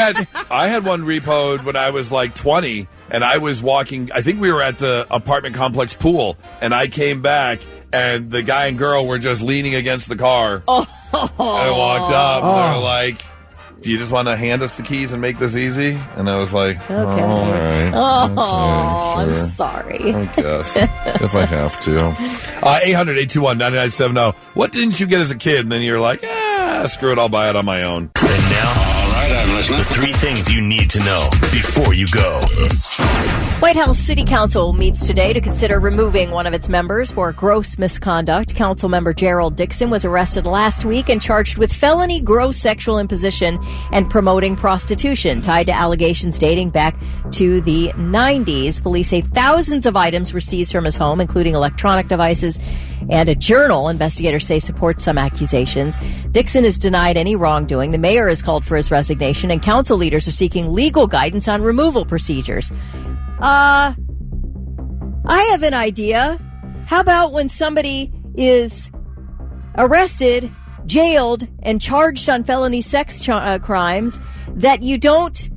had one repoed when I was like 20, and I was walking. I think we were at the apartment complex pool, and I came back, and the guy and girl were just leaning against the car. I walked up, and they were like, do you just want to hand us the keys and make this easy? And I was like, Okay. all right. Oh, okay, sure. I'm sorry. I guess, if I have to. 800-821-9970. What didn't you get as a kid? And then you're like, screw it, I'll buy it on my own. And now, all right, I'm listening. The 3 things you need to know before you go. White House City Council meets today to consider removing one of its members for gross misconduct. Council member Gerald Dixon was arrested last week and charged with felony gross sexual imposition and promoting prostitution, tied to allegations dating back to the 90s. Police say thousands of items were seized from his home, including electronic devices and a journal. Investigators say supports some accusations. Dixon has denied any wrongdoing. The mayor has called for his resignation, and council leaders are seeking legal guidance on removal procedures. I have an idea. How about when somebody is arrested, jailed and charged on felony sex crimes that you don't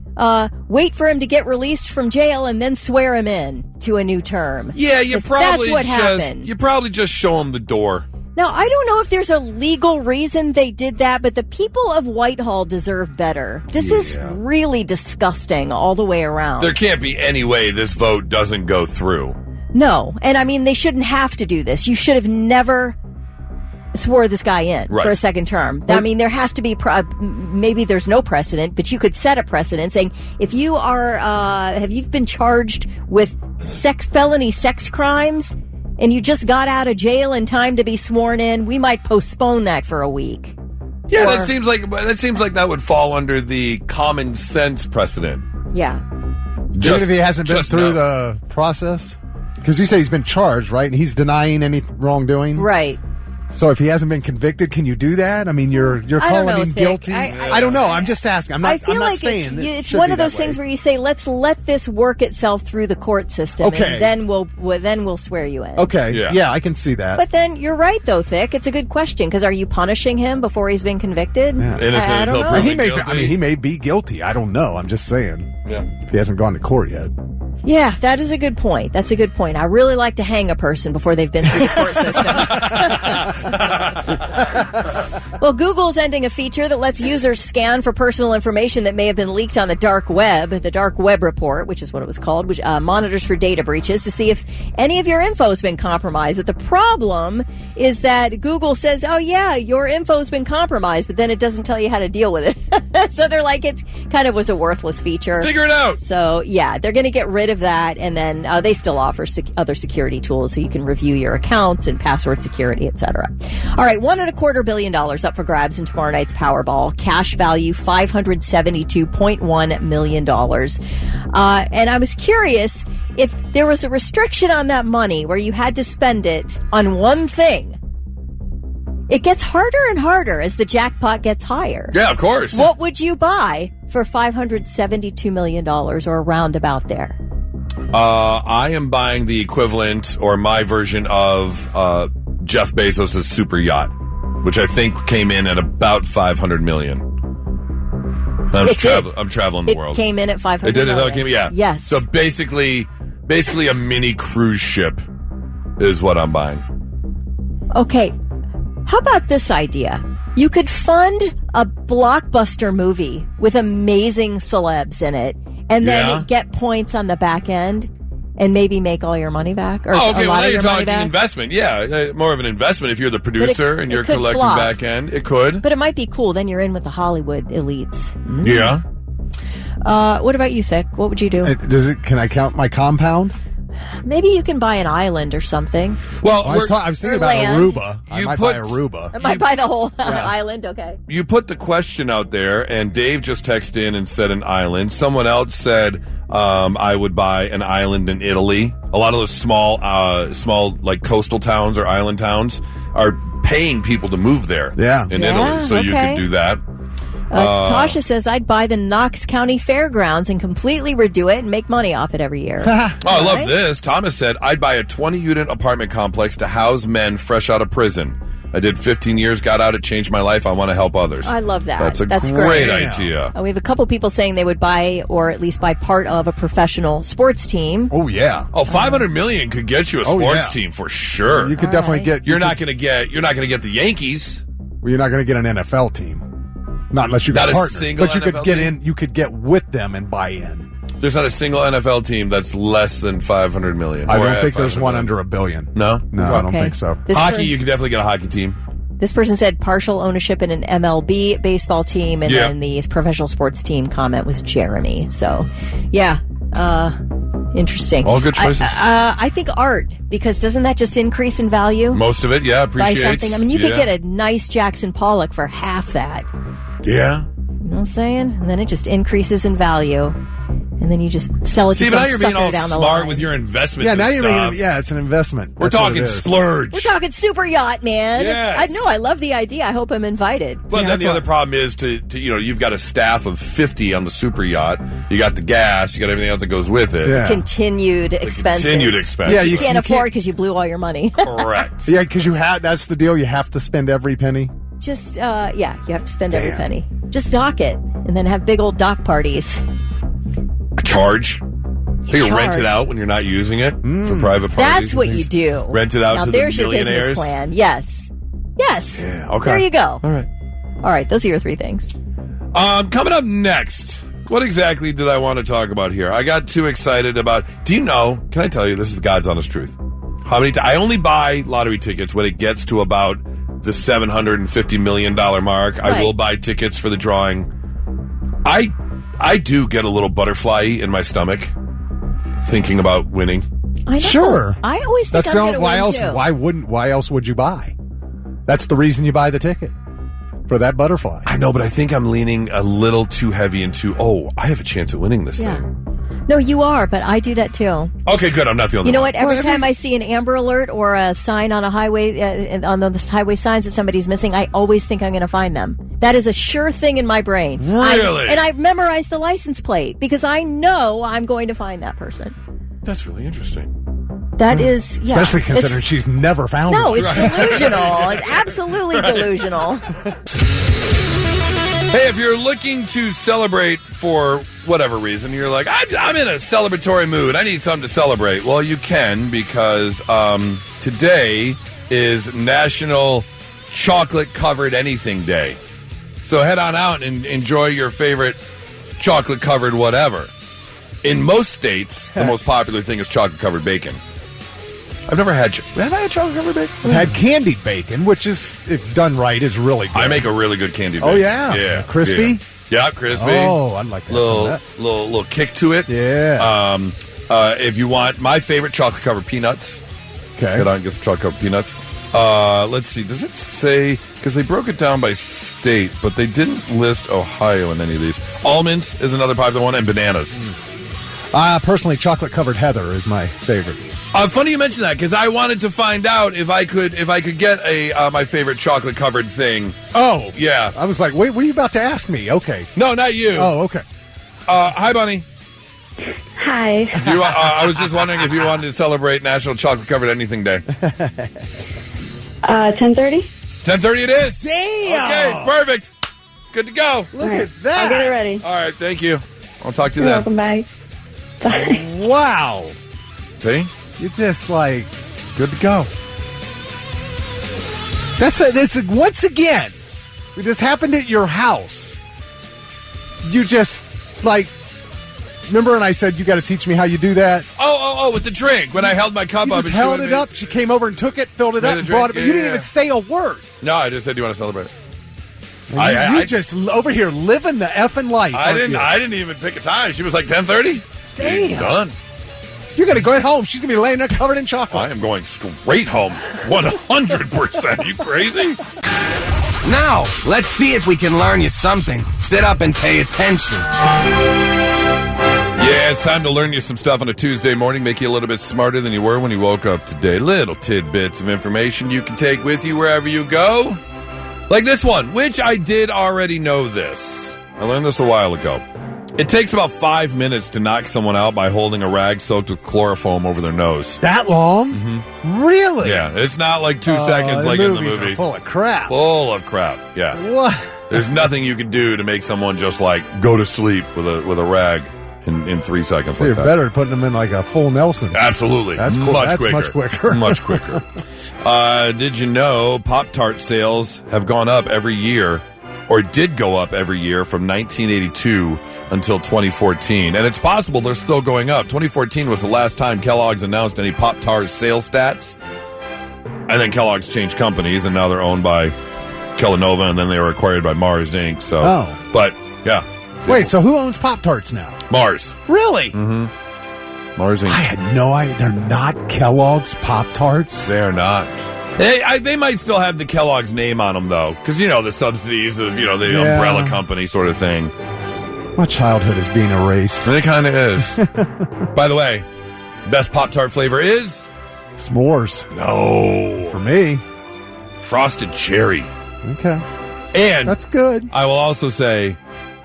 wait for him to get released from jail and then swear him in to a new term. Yeah, that's what happened. You probably just show him the door. Now, I don't know if there's a legal reason they did that, but the people of Whitehall deserve better. This is really disgusting all the way around. There can't be any way this vote doesn't go through. No, and I mean, they shouldn't have to do this. You should have never swore this guy in for a second term. I mean, there has to be, maybe there's no precedent, but you could set a precedent saying, if you are, have you been charged with felony sex crimes, and you just got out of jail in time to be sworn in, we might postpone that for a week. Yeah, that seems like that would fall under the common sense precedent. Yeah. Even if he hasn't been through the process? Because you say he's been charged, right? And he's denying any wrongdoing? Right. So if he hasn't been convicted, can you do that? I mean, you're calling him guilty. I don't know. I'm just asking. I feel like it's one of those things where you say, let's let this work itself through the court system, and then we'll swear you in. Okay. Yeah, I can see that. But then you're right, though, Thick. It's a good question, because are you punishing him before he's been convicted? Yeah. Innocent until proven guilty. He may be guilty. I don't know. I'm just saying. Yeah. He hasn't gone to court yet. Yeah, that is a good point. That's a good point. I really like to hang a person before they've been through the court system. Well, Google's ending a feature that lets users scan for personal information that may have been leaked on the dark web. The dark web report, which is what it was called, which monitors for data breaches to see if any of your info has been compromised. But the problem is that Google says, oh, yeah, your info's been compromised, but then it doesn't tell you how to deal with it. So they're like, it kind of was a worthless feature. Figure it out. So, yeah, they're going to get rid of that, and then they still offer other security tools so you can review your accounts and password security, etc. All right, $1.25 billion up for grabs in tomorrow night's Powerball. Cash value $572.1 million. And I was curious if there was a restriction on that money where you had to spend it on one thing. It gets harder and harder as the jackpot gets higher. Yeah, of course. What would you buy for $572 million or around about there? I am buying the equivalent or my version of Jeff Bezos' super yacht, which I think came in at about $500 million. I'm traveling the world. It came in at $500 million. It did? Yeah. Yes. So basically a mini cruise ship is what I'm buying. Okay. How about this idea? You could fund a blockbuster movie with amazing celebs in it, and then get points on the back end and maybe make all your money back. Or well, now you're talking investment. Yeah, more of an investment if you're the producer and you're collecting back end. It could. But it might be cool. Then you're in with the Hollywood elites. Mm. Yeah. What about you, Thick? What would you do? Can I count my compound? Maybe you can buy an island or something. Well, I was thinking about Aruba. I might buy Aruba. I might buy the whole island, okay. You put the question out there, and Dave just texted in and said an island. Someone else said I would buy an island in Italy. A lot of those small like coastal towns or island towns are paying people to move there in Italy. So you could do that. Tasha says, I'd buy the Knox County Fairgrounds and completely redo it and make money off it every year. I love this. Thomas said, I'd buy a 20-unit apartment complex to house men fresh out of prison. I did 15 years, got out, it changed my life. I want to help others. I love that. That's great idea. We have a couple people saying they would buy or at least buy part of a professional sports team. Oh, yeah. Oh, $500 million could get you a sports team for sure. You could definitely get... You're not going to get the Yankees. Well, you're not going to get an NFL team. Not unless you got a partners. Single but you NFL could get team? in. You could get with them and buy in. There's not a single NFL team that's less than $500 million. I don't think there's one under $1 billion. No, I don't think so. Hockey, you can definitely get a hockey team. This person said partial ownership in an MLB baseball team, and then the professional sports team comment was Jeremy. So, interesting. All good choices. I think art, because doesn't that just increase in value? Most of it, appreciates. Buy something. I mean, you could get a nice Jackson Pollock for half that. Yeah. You know what I'm saying? And then it just increases in value. And then you just sell it to some sucker down the line. See, but now you're being all smart with your investments. Yeah, now you're making it's an investment. We're talking splurge. We're talking super yacht, man. Yes. I love the idea. I hope I'm invited. But then the other problem is to you've got a staff of 50 on the super yacht. You got the gas. You got everything else that goes with it. Yeah. Continued expenses. Yeah, you can't afford because you blew all your money. Correct. Yeah, because that's the deal. You have to spend every penny. Just, you have to spend every penny. Just dock it and then have big old dock parties. A charge? You rent it out when you're not using it for private parties. That's what you do. Rent it out now, to there's the millionaires. Your business plan. Yes. Yeah, okay. There you go. All right, those are your 3 things. Coming up next, what exactly did I want to talk about here? I got too excited about... Do you know, can I tell you, this is God's honest truth. I only buy lottery tickets when it gets to about the $750 million mark. Right. I will buy tickets for the drawing. I do get a little butterfly in my stomach thinking about winning. I know. Sure. I always think I'm going to win too. Why else would you buy? That's the reason you buy the ticket. For that butterfly. I know, but I think I'm leaning a little too heavy into, I have a chance at winning this thing. No, you are, but I do that too. Okay, good. I'm not the only one. You know what? Every time I see an Amber Alert or a sign on a highway, on those highway signs that somebody's missing, I always think I'm going to find them. That is a sure thing in my brain. Really? And I've memorized the license plate because I know I'm going to find that person. That's really interesting. That is, especially considering she's never found it. No, it's delusional. It's absolutely delusional. Hey, if you're looking to celebrate for whatever reason, you're like, I'm in a celebratory mood. I need something to celebrate. Well, you can because today is National Chocolate-Covered Anything Day. So head on out and enjoy your favorite chocolate-covered whatever. In most states, the most popular thing is chocolate-covered bacon. I've never had... Have I had chocolate-covered bacon? I've had candied bacon, which is, if done right, is really good. I make a really good candied bacon. Oh, yeah? Yeah. Crispy? Yeah, crispy. Oh, I'd like that. Little kick to it. Yeah. If you want my favorite chocolate-covered peanuts. Okay. Get on and get some chocolate-covered peanuts. Let's see. Does it say... Because they broke it down by state, but they didn't list Ohio in any of these. Almonds is another popular one, and bananas. Personally, chocolate-covered heather is my favorite. Funny you mention that because I wanted to find out if I could get my favorite chocolate covered thing. Oh, yeah. I was like, wait, what are you about to ask me? Okay. No, not you. Oh, okay. Hi, Bunny. Hi. I was just wondering if you wanted to celebrate National Chocolate Covered Anything Day. 10:30. 10:30 it is. Damn. Okay, perfect. Good to go. Look at that. I'll get it ready. All right, thank you. I'll talk to you You're then. welcome. Bye. Bye. Wow. See? You're just like... Good to go. That's once again, this happened at your house. You just, like... Remember when I said you got to teach me how you do that? Oh, with the drink. When I held my cup you up. Just held it up. She came over and took it, filled it up, and brought it. But you didn't even say a word. No, I just said, do you want to celebrate? You just over here living the effing life. I didn't even pick a time. She was like 10:30. Damn. Done. You're going to go home. She's going to be laying there covered in chocolate. I am going straight home. 100%. You crazy? Now, let's see if we can learn you something. Sit up and pay attention. Yeah, it's time to learn you some stuff on a Tuesday morning, make you a little bit smarter than you were when you woke up today. Little tidbits of information you can take with you wherever you go. Like this one, which I did already know this. I learned this a while ago. It takes about 5 minutes to knock someone out by holding a rag soaked with chloroform over their nose. That long? Mm-hmm. Really? Yeah, it's not like 2 seconds like in the movies. Full of crap. Full of crap, yeah. What? There's nothing you can do to make someone just like go to sleep with a rag in 3 seconds So like you're that. better at putting them in like a full Nelson. Absolutely. That's cool. Much That's quicker. much quicker. Much quicker. Did you know Pop-Tart sales have gone up every year, or did go up every year from 1982 until 2014? And it's possible they're still going up. 2014 was the last time Kellogg's announced any Pop-Tart sales stats. And then Kellogg's changed companies, and now they're owned by Kellanova, and then they were acquired by Mars, Inc. So, But, yeah. Wait, so who owns Pop-Tarts now? Mars. Really? Mm-hmm. Mars Inc. I had no idea. They're not Kellogg's Pop-Tarts? They're not. They might still have the Kellogg's name on them, though, because, the subsidies of, the umbrella company sort of thing. My childhood is being erased. It kind of is. By the way, best Pop-Tart flavor is? S'mores. No. For me. Frosted cherry. Okay. And that's good. I will also say,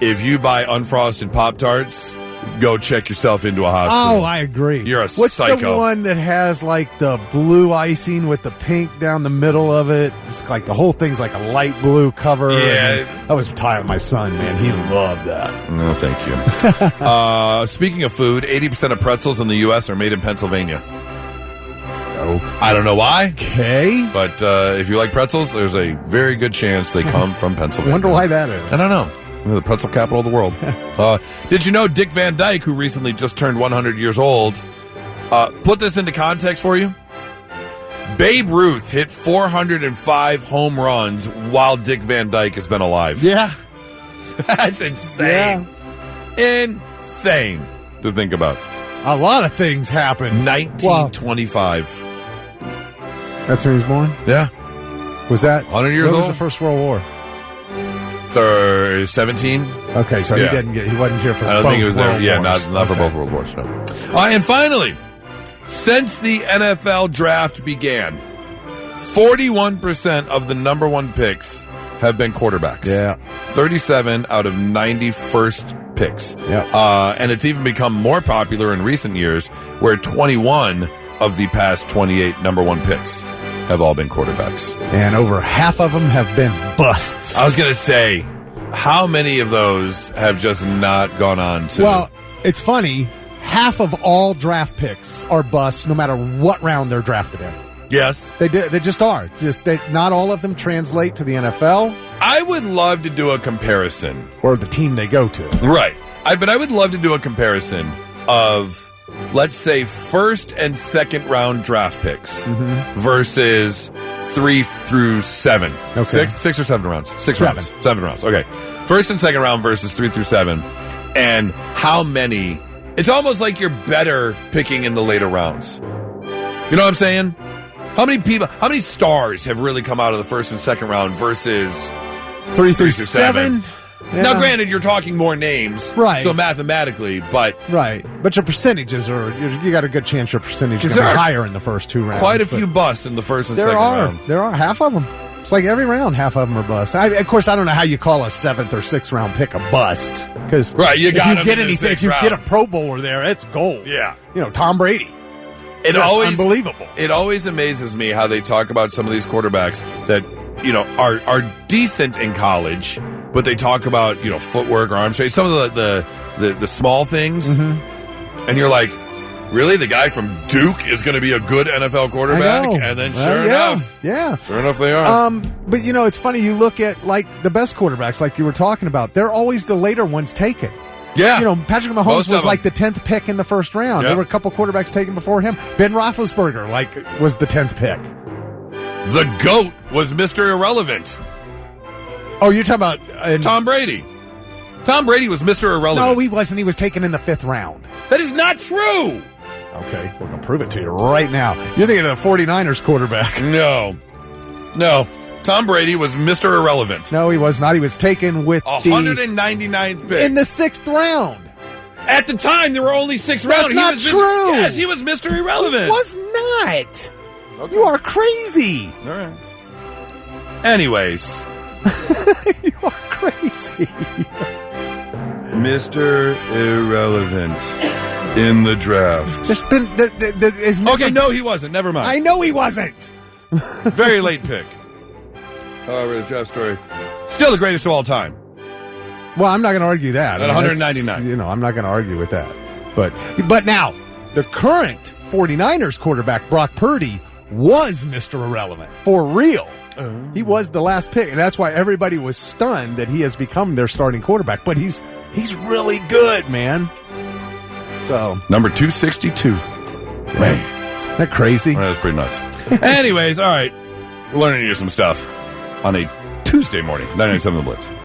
if you buy unfrosted Pop-Tarts, go check yourself into a hospital. Oh, I agree. You're a What's psycho. the one that has like the blue icing with the pink down the middle of it? It's like the whole thing's like a light blue cover. Yeah. That was my son, man. He loved that. No, thank you. Speaking of food, 80% of pretzels in the U.S. are made in Pennsylvania. Oh. I don't know why. Okay. But if you like pretzels, there's a very good chance they come from Pennsylvania. Wonder why that is. I don't know. The pretzel capital of the world. Did you know Dick Van Dyke, who recently just turned 100 years old, put this into context for you? Babe Ruth hit 405 home runs while Dick Van Dyke has been alive. Yeah. That's insane. Yeah. Insane to think about. A lot of things happened. 1925. That's when he was born? Yeah. Was that 100 years old? old? Was the First World War? 17. Okay, so he wasn't here for I don't both think he was World there. Yeah, Wars. not for both World Wars. No. And finally, since the NFL draft began, 41% of the number one picks have been quarterbacks. Yeah. 37 out of 91st picks. Yeah. And it's even become more popular in recent years, where 21 of the past 28 number one picks have all been quarterbacks. And over half of them have been busts. I was going to say, how many of those have just not gone on to... Well, it's funny. Half of all draft picks are busts no matter what round they're drafted in. Yes. They just are. Not all of them translate to the NFL. I would love to do a comparison. Or the team they go to. Right. But I would love to do a comparison of, let's say, first and second round draft picks versus 3 through 7. Okay. Six or 7 rounds? 6 7. rounds. 7 rounds. Okay. First and second round versus 3 through 7. And how many... It's almost like you're better picking in the later rounds. You know what I'm saying? How many stars have really come out of the first and second round versus 3 through 7? Yeah. Now, granted, you're talking more names, right? So mathematically, but your percentages are you got a good chance your percentage is going to be higher in the first 2 rounds. Quite a few busts in the first and second round. There are half of them. It's like every round, half of them are busts. Of course, I don't know how you call a 7th or 6th round pick a bust because you got if you get a Pro Bowler there, it's gold. Yeah, Tom Brady. Unbelievable. It always amazes me how they talk about some of these quarterbacks that are decent in college, but they talk about footwork or arm strength, some of the small things, and you're like, really, the guy from Duke is going to be a good NFL quarterback? And then sure enough they are. But it's funny, you look at like the best quarterbacks, like you were talking about, they're always the later ones taken. Yeah. Patrick Mahomes was like the 10th pick in the first round. Yep. There were a couple quarterbacks taken before him. Ben Roethlisberger was the 10th pick. The GOAT was Mr. Irrelevant. Oh, you're talking about Tom Brady. Tom Brady was Mr. Irrelevant. No, he wasn't. He was taken in the 5th round. That is not true. Okay, we're going to prove it to you right now. You're thinking of the 49ers quarterback. No. Tom Brady was Mr. Irrelevant. No, he was not. He was taken with 199th pick. In the 6th round. At the time, there were only 6 rounds. That's not true. Yes, he was Mr. Irrelevant. He was not. Okay. You are crazy. All right. Anyways. You are crazy. Mr. Irrelevant in the draft. There's been... There is never... Okay, no, he wasn't. Never mind. I know he wasn't. Very late pick. However, the draft story. Still the greatest of all time. Well, I'm not going to argue that. At 199. I'm not going to argue with that. But now, the current 49ers quarterback, Brock Purdy, was Mr. Irrelevant. For real. He was the last pick, and that's why everybody was stunned that he has become their starting quarterback. But he's really good, man. So number 262. Man. Isn't that crazy? Well, that's pretty nuts. Anyways, all right. We're learning you some stuff on a Tuesday morning. 997 The Blitz.